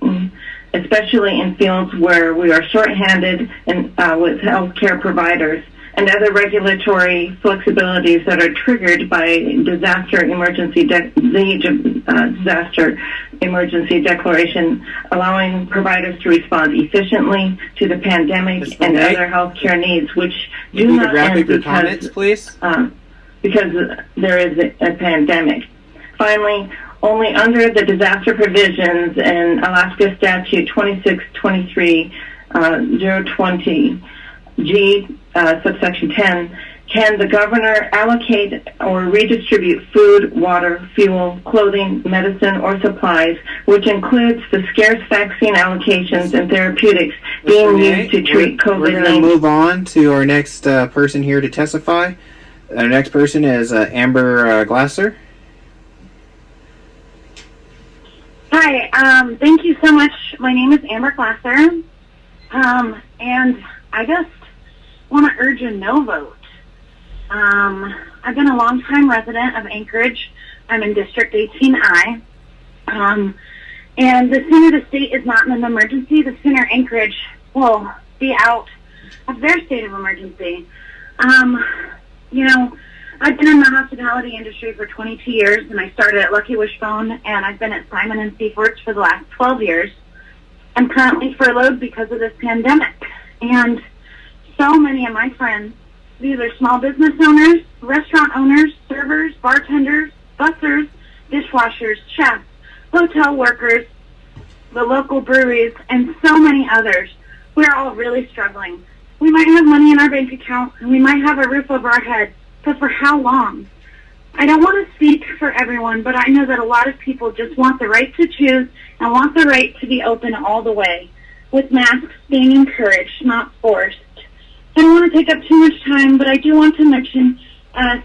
especially in fields where we are shorthanded and with health care providers, and other regulatory flexibilities that are triggered by disaster emergency declaration, allowing providers to respond efficiently to the pandemic and other health care needs, which do not end because there is a pandemic. Finally, only under the disaster provisions in Alaska Statute 2623-020 G, subsection 10, can the governor allocate or redistribute food, water, fuel, clothing, medicine, or supplies, which includes the scarce vaccine allocations and therapeutics being used to treat COVID-19. We're going to move on to our next person here to testify. Our next person is Amber Glasser. Hi, thank you so much. My name is Amber Glasser, and I just want to urge a no vote. I've been a longtime resident of Anchorage. I'm in District 18I. And the sooner the state is not in an emergency, the sooner Anchorage will be out of their state of emergency. You know, I've been in the hospitality industry for 22 years, and I started at Lucky Wishbone, and I've been at Simon & Seaforth's for the last 12 years. I'm currently furloughed because of this pandemic. And so many of my friends These are small business owners, restaurant owners, servers, bartenders, bussers, dishwashers, chefs, hotel workers, the local breweries, and so many others. We're all really struggling. We might have money in our bank account, and we might have a roof over our head, but for how long? I don't want to speak for everyone, but I know that a lot of people just want the right to choose and want the right to be open all the way, with masks being encouraged, not forced. I don't want to take up too much time, but I do want to mention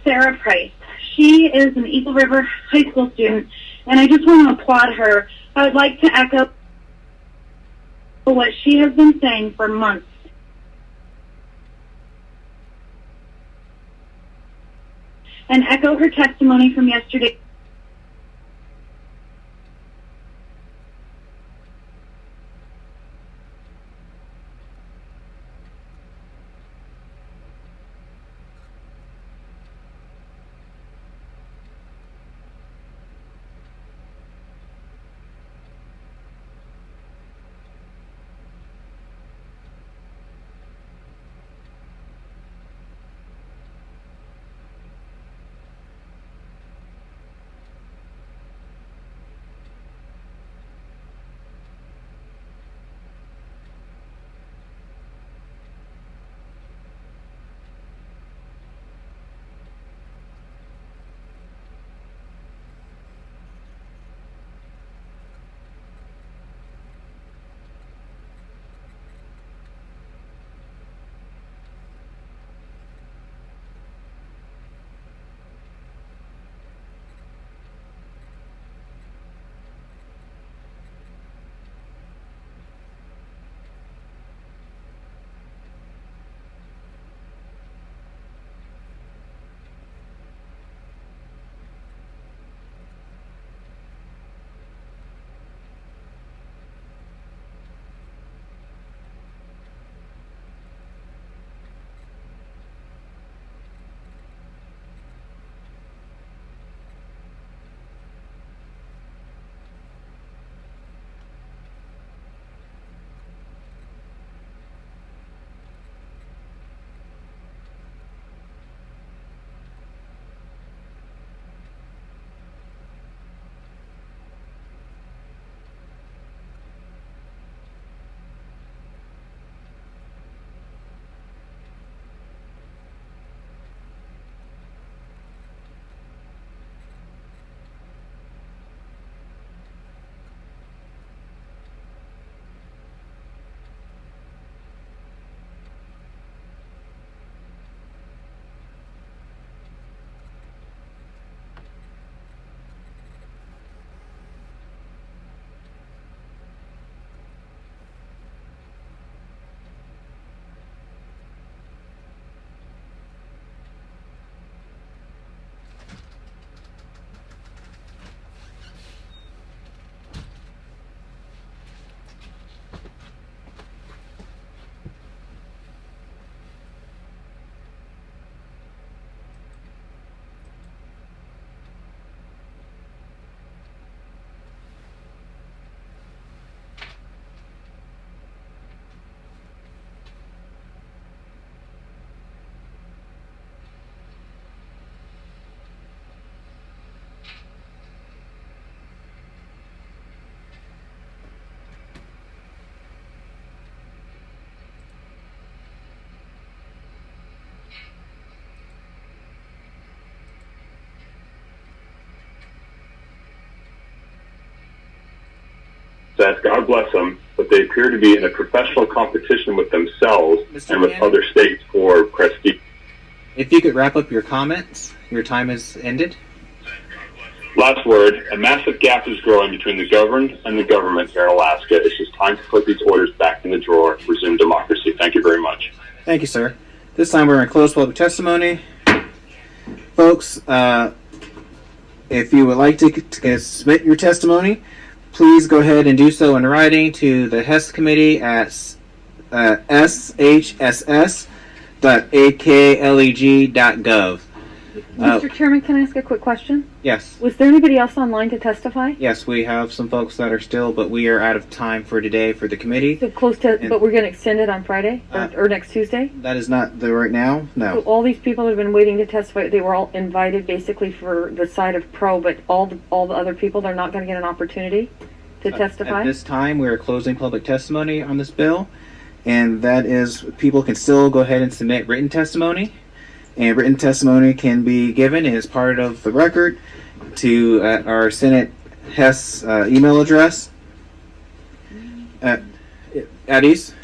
Sarah Price. She is an Eagle River High School student, and I just want to applaud her. I would like to echo what she has been saying for months. And echo her testimony from yesterday. That God bless them, but they appear to be in a professional competition with themselves and with other states for prestige. If you could wrap up your comments, your time has ended. Last word, a massive gap is growing between the governed and the government here in Alaska. It's just time to put these orders back in the drawer, resume democracy. Thank you very much. Thank you, sir. This time we're going to close public testimony. Folks, if you would like to submit your testimony, please go ahead and do so in writing to the HES committee at shss.akleg.gov. Mr. Chairman, can I ask a quick question? Yes. Was there anybody else online to testify? Yes, we have some folks that are still, but we are out of time for today for the committee. So close to, but we're going to extend it on Friday or next Tuesday? That is not the right now, no. So all these people that have been waiting to testify, they were all invited basically for the side of pro, but all the other people, they're not going to get an opportunity to testify? At this time, we are closing public testimony on this bill, and that is, people can still go ahead and submit written testimony. And written testimony can be given as part of the record to our Senate Hess email address. Addis?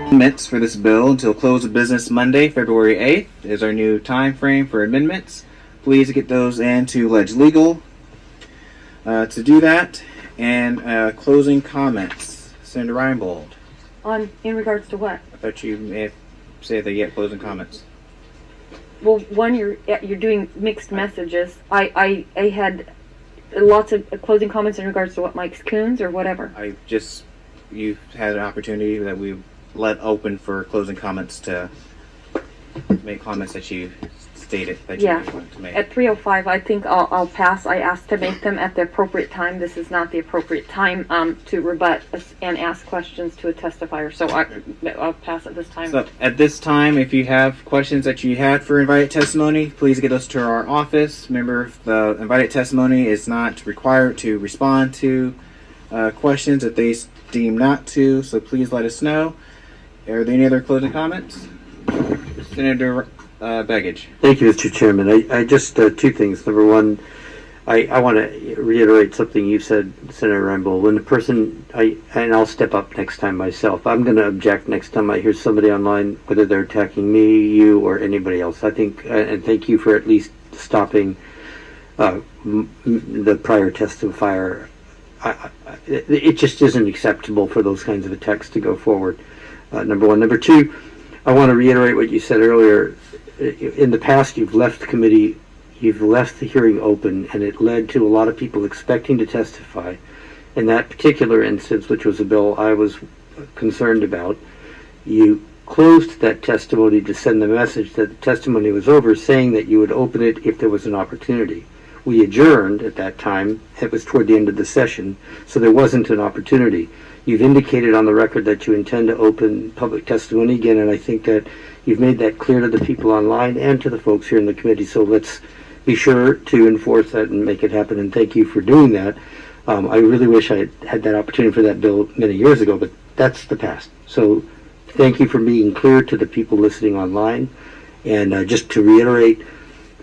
Amendments for this bill until close of business Monday, February 8th is our new time frame for amendments. Please get those into Ledge Legal. To do that, and closing comments. Senator Reinbold. In regards to what? I thought you may have said that you had closing comments. Well, one, you're doing mixed messages. I had lots of closing comments in regards to what, Mike Coons or whatever. You've had an opportunity that we let open for closing comments to make comments that you stated that you wanted to make. At 3:05, I think I'll pass. I asked to make them at the appropriate time. This is not the appropriate time to rebut and ask questions to a testifier. So I'll pass at this time. So at this time, if you have questions that you had for invited testimony, please get those to our office. Remember, the invited testimony is not required to respond to questions if they deem not to. So please let us know. Are there any other closing comments? Senator Begich. Thank you, Mr. Chairman. I just two things. Number one, I want to reiterate something you said, Senator Reinbold. When the person, and I'll step up next time myself, I'm going to object next time I hear somebody online, whether they're attacking me, you, or anybody else. I think, and thank you for at least stopping the prior testifier. It just isn't acceptable for those kinds of attacks to go forward. Number one. Number two, I want to reiterate what you said earlier. In the past, you've left the committee, you've left the hearing open, and it led to a lot of people expecting to testify. In that particular instance, which was a bill I was concerned about, you closed that testimony to send the message that the testimony was over, saying that you would open it if there was an opportunity. We adjourned at that time. It was toward the end of the session, so there wasn't an opportunity. You've indicated on the record that you intend to open public testimony again, and I think that you've made that clear to the people online and to the folks here in the committee, so let's be sure to enforce that and make it happen, and thank you for doing that. I really wish I had that opportunity for that bill many years ago, but that's the past. So thank you for being clear to the people listening online, and just to reiterate,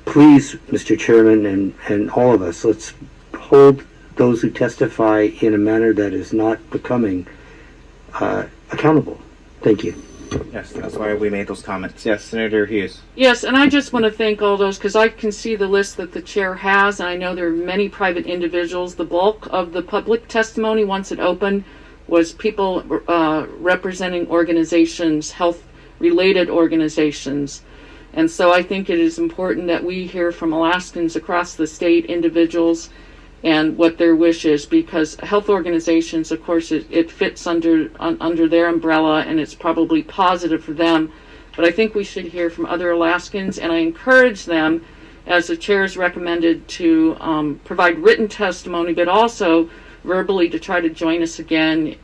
please, Mr. Chairman, and all of us, let's hold those who testify in a manner that is not becoming accountable. Thank you. Yes, that's why we made those comments. Yes, Senator Hughes. Yes, and I just want to thank all those, because I can see the list that the chair has, and I know there are many private individuals. The bulk of the public testimony, once it opened, was people representing organizations, health-related organizations. And so I think it is important that we hear from Alaskans across the state, individuals, and what their wish is, because health organizations, of course, it fits under their umbrella, and it's probably positive for them. But I think we should hear from other Alaskans, and I encourage them, as the chair has recommended, to provide written testimony, but also verbally to try to join us again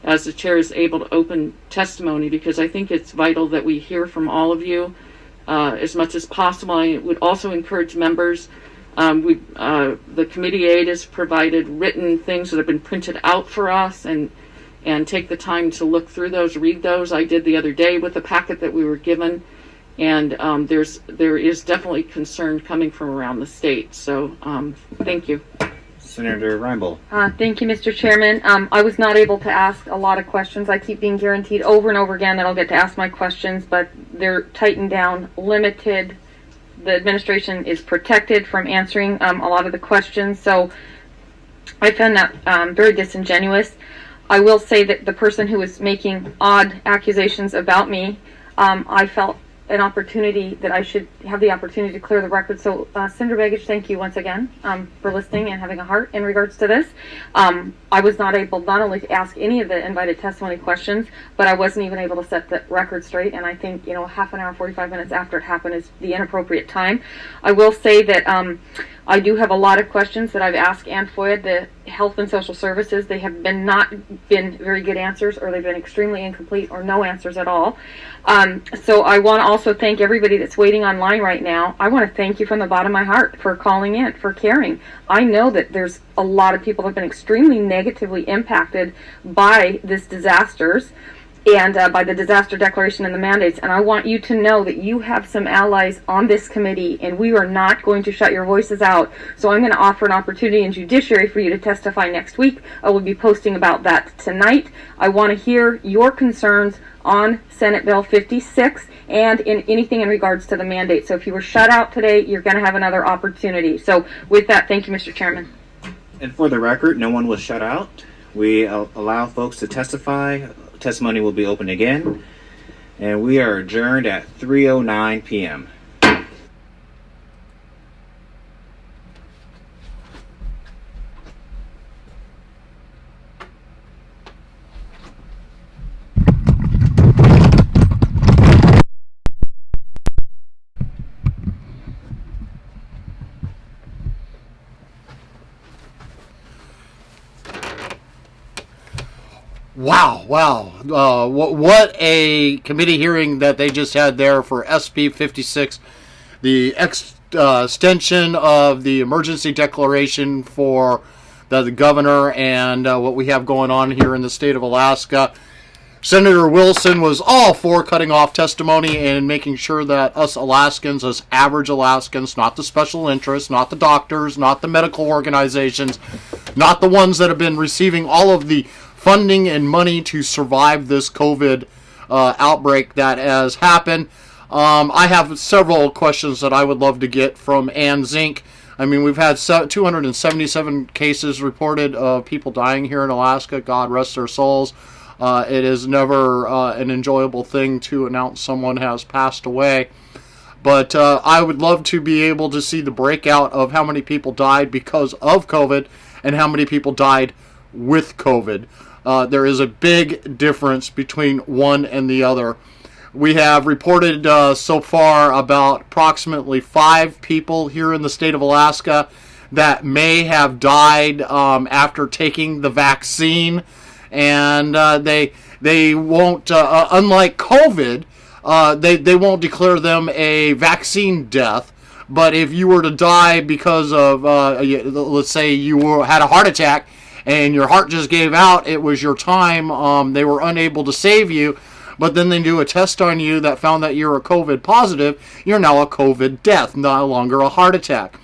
as the chair is able to open testimony, because I think it's vital that we hear from all of you as much as possible. I would also encourage members. The committee aide has provided written things that have been printed out for us, and take the time to look through those, read those. I did the other day with the packet that we were given, and there is definitely concern coming from around the state. So thank you. Senator Reinbold. Thank you, Mr. Chairman. I was not able to ask a lot of questions. I keep being guaranteed over and over again that I'll get to ask my questions, but they're tightened down, limited. The administration is protected from answering a lot of the questions, so I found that very disingenuous. I will say that the person who was making odd accusations about me, I felt an opportunity that I should have the opportunity to clear the record. So, Senator Begich, thank you once again for listening and having a heart in regards to this. I was not able not only to ask any of the invited testimony questions, but I wasn't even able to set the record straight. And I think, half an hour, 45 minutes after it happened is the inappropriate time. I will say that I do have a lot of questions that I've asked and FOIA'd the Health and Social Services. They have not been very good answers, or they've been extremely incomplete, or no answers at all. So I want to also thank everybody that's waiting online right now. I want to thank you from the bottom of my heart for calling in, for caring. I know that there's a lot of people that have been extremely negatively impacted by this disasters and by the disaster declaration and the mandates. And I want you to know that you have some allies on this committee, and we are not going to shut your voices out. So I'm going to offer an opportunity in Judiciary for you to testify next week. I will be posting about that tonight. I want to hear your concerns on Senate Bill 56 and in anything in regards to the mandate. So if you were shut out today, you're going to have another opportunity. So with that, thank you, Mr. Chairman. And for the record, no one was shut out. We allow folks to testify. Testimony will be open again. And we are adjourned at 3:09 p.m. Wow. What a committee hearing that they just had there for SB56, the extension of the emergency declaration for the governor and what we have going on here in the state of Alaska. Senator Wilson was all for cutting off testimony and making sure that us Alaskans, us average Alaskans, not the special interests, not the doctors, not the medical organizations, not the ones that have been receiving all of the funding and money to survive this COVID outbreak that has happened. I have several questions that I would love to get from Ann Zink. I mean, we've had 277 cases reported of people dying here in Alaska. God rest their souls. It is never an enjoyable thing to announce someone has passed away. But I would love to be able to see the breakout of how many people died because of COVID and how many people died with COVID. There is a big difference between one and the other. We have reported so far about approximately 5 people here in the state of Alaska that may have died after taking the vaccine, and they won't, unlike COVID, they won't declare them a vaccine death. But if you were to die because of, let's say you had a heart attack, and your heart just gave out, it was your time, they were unable to save you, but then they do a test on you that found that you're a COVID positive, you're now a COVID death, no longer a heart attack.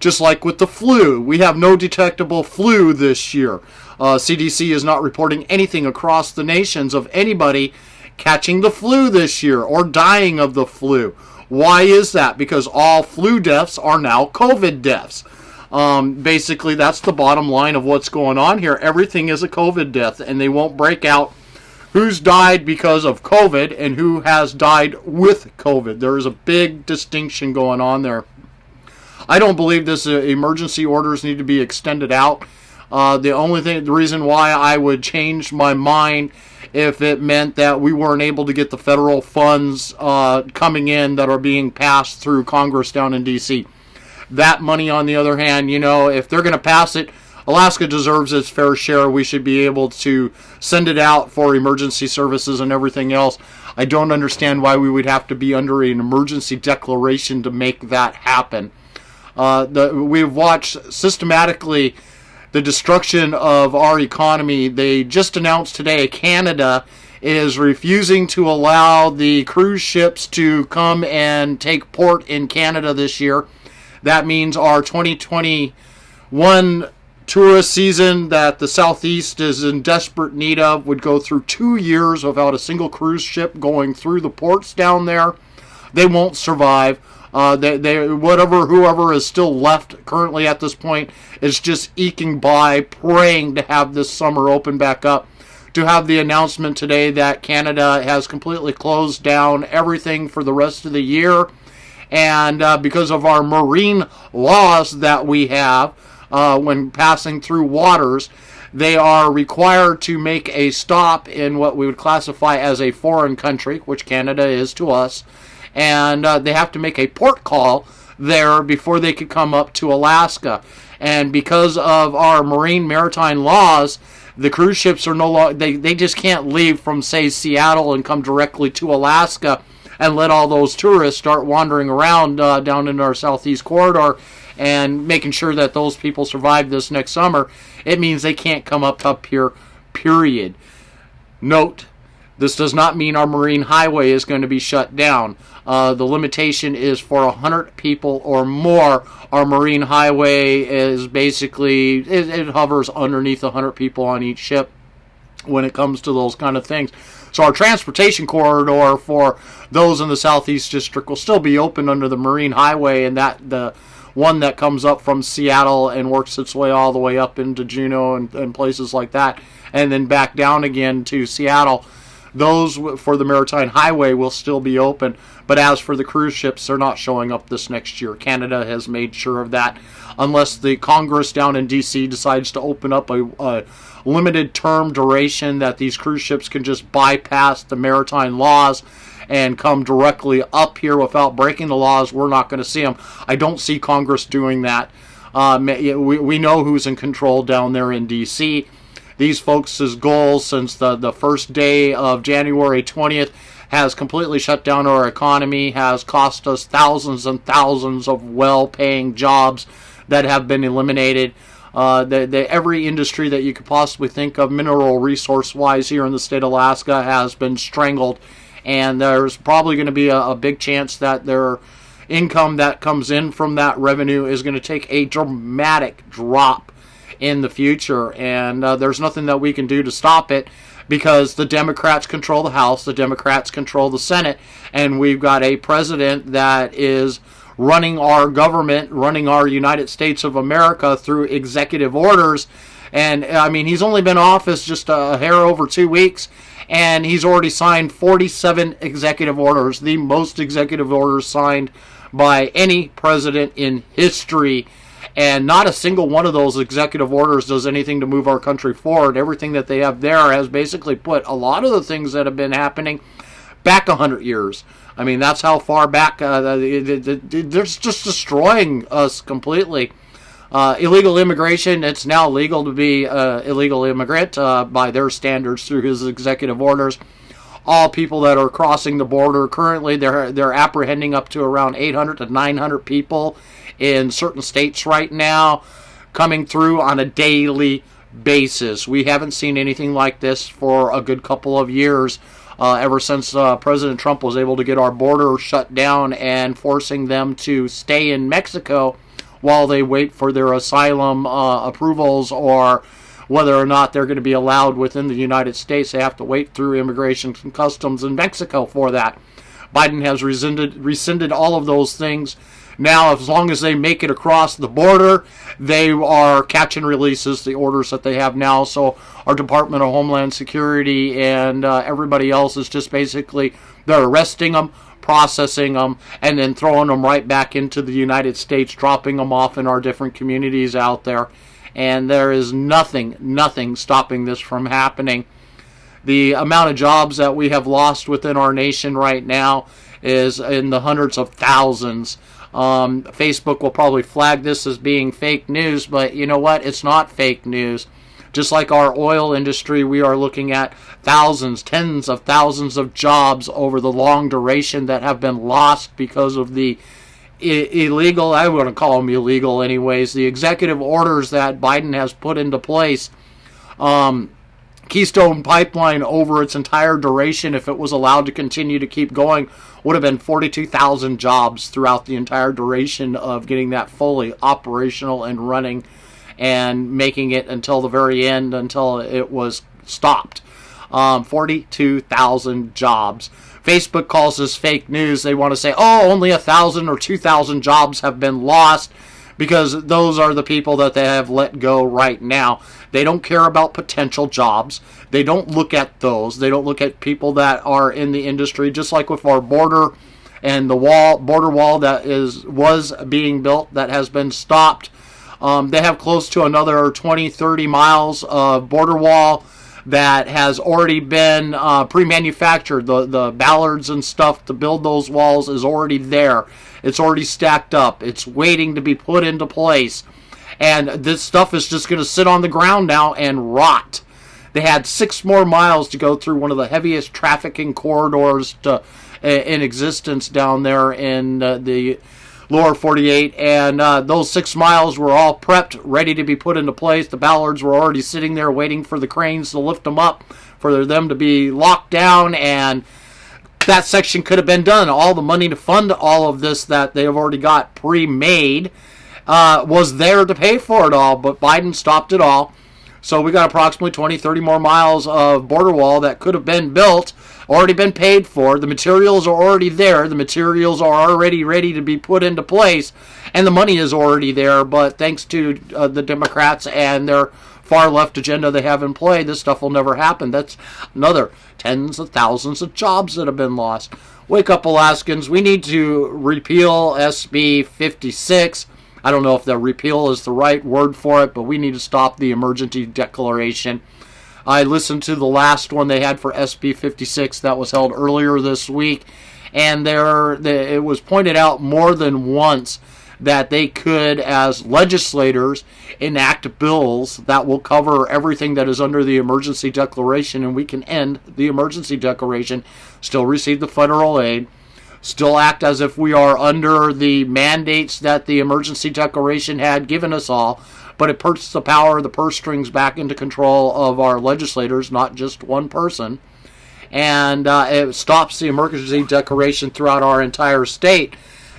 Just like with the flu, we have no detectable flu this year. CDC is not reporting anything across the nations of anybody catching the flu this year or dying of the flu. Why is that? Because all flu deaths are now COVID deaths. Basically, that's the bottom line of what's going on here. Everything is a COVID death, and they won't break out who's died because of COVID and who has died with COVID. There is a big distinction going on there. I don't believe this emergency orders need to be extended out. The reason why I would change my mind if it meant that we weren't able to get the federal funds coming in that are being passed through Congress down in D.C. That money, on the other hand, if they're going to pass it, Alaska deserves its fair share. We should be able to send it out for emergency services and everything else. I don't understand why we would have to be under an emergency declaration to make that happen. We've watched systematically the destruction of our economy. They just announced today Canada is refusing to allow the cruise ships to come and take port in Canada this year. That means our 2021 tourist season that the Southeast is in desperate need of would go through 2 years without a single cruise ship going through the ports down there. They won't survive. Whoever is still left currently at this point is just eking by, praying to have this summer open back up to have the announcement today that Canada has completely closed down everything for the rest of the year. And because of our marine laws that we have when passing through waters, they are required to make a stop in what we would classify as a foreign country, which Canada is to us, and they have to make a port call there before they could come up to Alaska. And because of our maritime laws, the cruise ships are no longer, they just can't leave from, say, Seattle and come directly to Alaska and let all those tourists start wandering around down in our southeast corridor and making sure that those people survive this next summer. It means they can't come up here, period. Note, this does not mean our marine highway is going to be shut down. The limitation is for 100 people or more. Our marine highway is basically, it hovers underneath 100 people on each ship when it comes to those kind of things. So our transportation corridor for those in the Southeast District will still be open under the marine highway, and that the one that comes up from Seattle and works its way all the way up into Juneau and places like that, and then back down again to Seattle. Those for the Maritime Highway will still be open, but as for the cruise ships, they're not showing up this next year. Canada has made sure of that, unless the Congress down in D.C. decides to open up a limited term duration that these cruise ships can just bypass the maritime laws and come directly up here without breaking the laws. We're not going to see them. I don't see Congress doing that. We know who's in control down there in D.C. These folks' goals since the first day of January 20th has completely shut down our economy, has cost us thousands and thousands of well-paying jobs that have been eliminated. Every industry that you could possibly think of, mineral resource-wise here in the state of Alaska, has been strangled. And there's probably going to be a big chance that their income that comes in from that revenue is going to take a dramatic drop in the future. And there's nothing that we can do to stop it, because the Democrats control the House, the Democrats control the Senate, and we've got a president that is running our government, running our United States of America through executive orders. And, I mean, he's only been in office just a hair over 2 weeks, and he's already signed 47 executive orders, the most executive orders signed by any president in history. And not a single one of those executive orders does anything to move our country forward. Everything that they have there has basically put a lot of the things that have been happening back 100 years. I mean, that's how far back they're just destroying us completely. Illegal immigration, it's now legal to be illegal immigrant by their standards through his executive orders. All people that are crossing the border currently, they're apprehending up to around 800 to 900 people in certain states right now, coming through on a daily basis. We haven't seen anything like this for a good couple of years, ever since President Trump was able to get our border shut down and forcing them to stay in Mexico while they wait for their asylum approvals, or whether or not they're going to be allowed within the United States. They have to wait through Immigration and Customs in Mexico for that. Biden has rescinded all of those things. Now, as long as they make it across the border, they are catch and releases, the orders that they have now. So our Department of Homeland Security and everybody else is just basically, they're arresting them, processing them, and then throwing them right back into the United States, dropping them off in our different communities out there. And there is nothing stopping this from happening. The amount of jobs that we have lost within our nation right now is in the hundreds of thousands. Facebook will probably flag this as being fake news, but you know what? It's not fake news. Just like our oil industry, we are looking at thousands, tens of thousands of jobs over the long duration that have been lost because of the illegal, I want to call them illegal anyways, the executive orders that Biden has put into place. Keystone Pipeline, over its entire duration, if it was allowed to continue to keep going, would have been 42,000 jobs throughout the entire duration of getting that fully operational and running and making it until the very end, until it was stopped. 42,000 jobs. Facebook calls this fake news. They want to say, oh, only 1,000 or 2,000 jobs have been lost because those are the people that they have let go right now. They don't care about potential jobs. They don't look at those. They don't look at people that are in the industry, just like with our border and the border wall that was being built that has been stopped. They have close to another 20, 30 miles of border wall that has already been pre-manufactured. The ballards and stuff to build those walls is already there. It's already stacked up. It's waiting to be put into place. And this stuff is just going to sit on the ground now and rot. They had 6 more miles to go through one of the heaviest trafficking corridors in existence down there in the lower 48, and those 6 miles were all prepped, ready to be put into place. The ballards were already sitting there waiting for the cranes to lift them up, for them to be locked down, and that section could have been done. All the money to fund all of this that they have already got pre-made was there to pay for it all, but Biden stopped it all. So we got approximately 20, 30 more miles of border wall that could have been built, already been paid for. The materials are already there. The materials are already ready to be put into place, and the money is already there. But thanks to the Democrats and their far left agenda they have in play, this stuff will never happen. That's another tens of thousands of jobs that have been lost. Wake up, Alaskans. We need to repeal SB56. I don't know if the repeal is the right word for it, but we need to stop the emergency declaration. I listened to the last one they had for SB56 that was held earlier this week, and it was pointed out more than once that they could, as legislators, enact bills that will cover everything that is under the emergency declaration, and we can end the emergency declaration, still receive the federal aid, still act as if we are under the mandates that the emergency declaration had given us all, but it puts the power, the purse strings back into control of our legislators, not just one person, and it stops the emergency declaration throughout our entire state.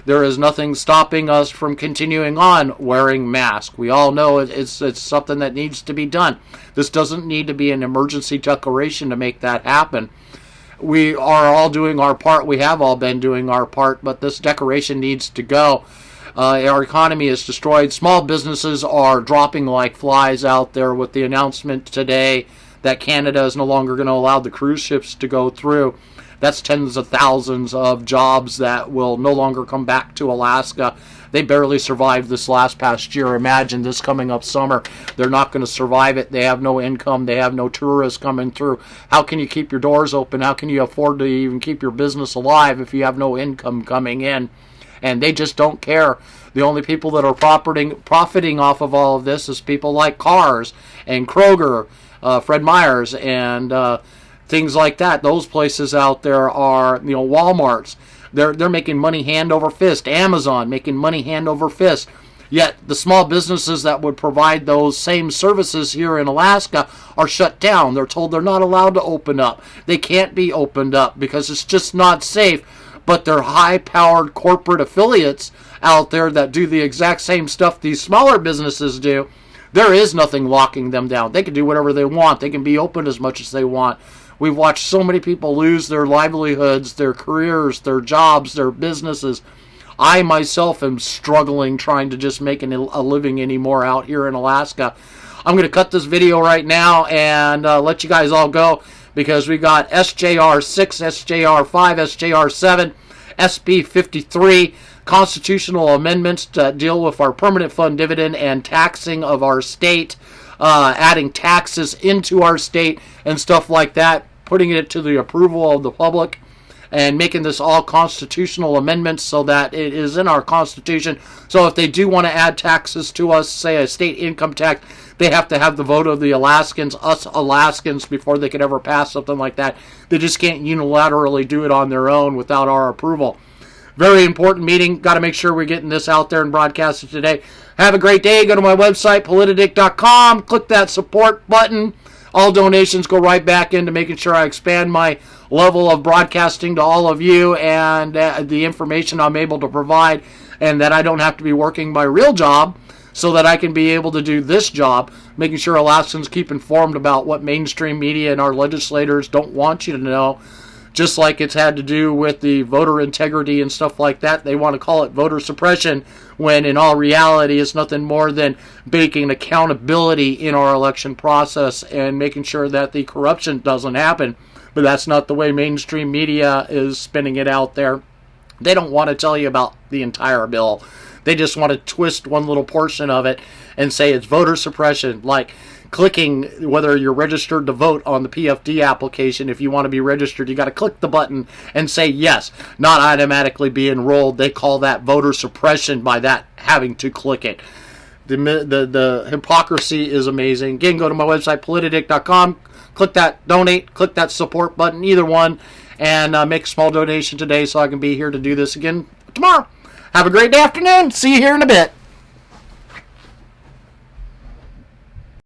There is nothing stopping us from continuing on wearing masks. We all know it's something that needs to be done. This doesn't need to be an emergency declaration to make that happen. We are all doing our part. We have all been doing our part, but this declaration needs to go. Our economy is destroyed. Small businesses are dropping like flies out there with the announcement today that Canada is no longer going to allow the cruise ships to go through. That's tens of thousands of jobs that will no longer come back to Alaska. They barely survived this past year. Imagine this coming up summer. They're not going to survive it. They have no income. They have no tourists coming through. How can you keep your doors open? How can you afford to even keep your business alive if you have no income coming in? And they just don't care. The only people that are profiting off of all of this is people like Cars and Kroger, Fred Meyer's, and things like that. Those places out there are, Walmart's. They're making money hand over fist. Amazon making money hand over fist. Yet the small businesses that would provide those same services here in Alaska are shut down. They're told they're not allowed to open up. They can't be opened up because it's just not safe. But they're high-powered corporate affiliates out there that do the exact same stuff these smaller businesses do. There is nothing locking them down. They can do whatever they want. They can be open as much as they want. We've watched so many people lose their livelihoods, their careers, their jobs, their businesses. I myself am struggling trying to just make a living anymore out here in Alaska. I'm going to cut this video right now and let you guys all go, because we got SJR 6, SJR 5, SJR 7, SB 53, constitutional amendments that deal with our permanent fund dividend and taxing of our state, adding taxes into our state and stuff like that, putting it to the approval of the public, and making this all constitutional amendments so that it is in our Constitution. So if they do want to add taxes to us, say a state income tax, they have to have the vote of the Alaskans, us Alaskans, before they could ever pass something like that. They just can't unilaterally do it on their own without our approval. Very important meeting. Got to make sure we're getting this out there and broadcast it today. Have a great day. Go to my website, Politadick.com. Click that support button. All donations go right back into making sure I expand my level of broadcasting to all of you and the information I'm able to provide, and that I don't have to be working my real job so that I can be able to do this job, making sure Alaskans keep informed about what mainstream media and our legislators don't want you to know. just like it's had to do with the voter integrity and stuff like that. They want to call it voter suppression, when in all reality it's nothing more than baking accountability in our election process and making sure that the corruption doesn't happen. But that's not the way mainstream media is spinning it out there. They don't want to tell you about the entire bill. They just want to twist one little portion of it and say it's voter suppression, like clicking whether you're registered to vote on the PFD application. If you want to be registered, you got to click the button and say yes, not automatically be enrolled. They call that voter suppression by that having to click it. The hypocrisy is amazing. Again, go to my website, Politadick.com, click that donate, click that support button, either one, and make a small donation today so I can be here to do this again tomorrow. Have a great afternoon. See you here in a bit.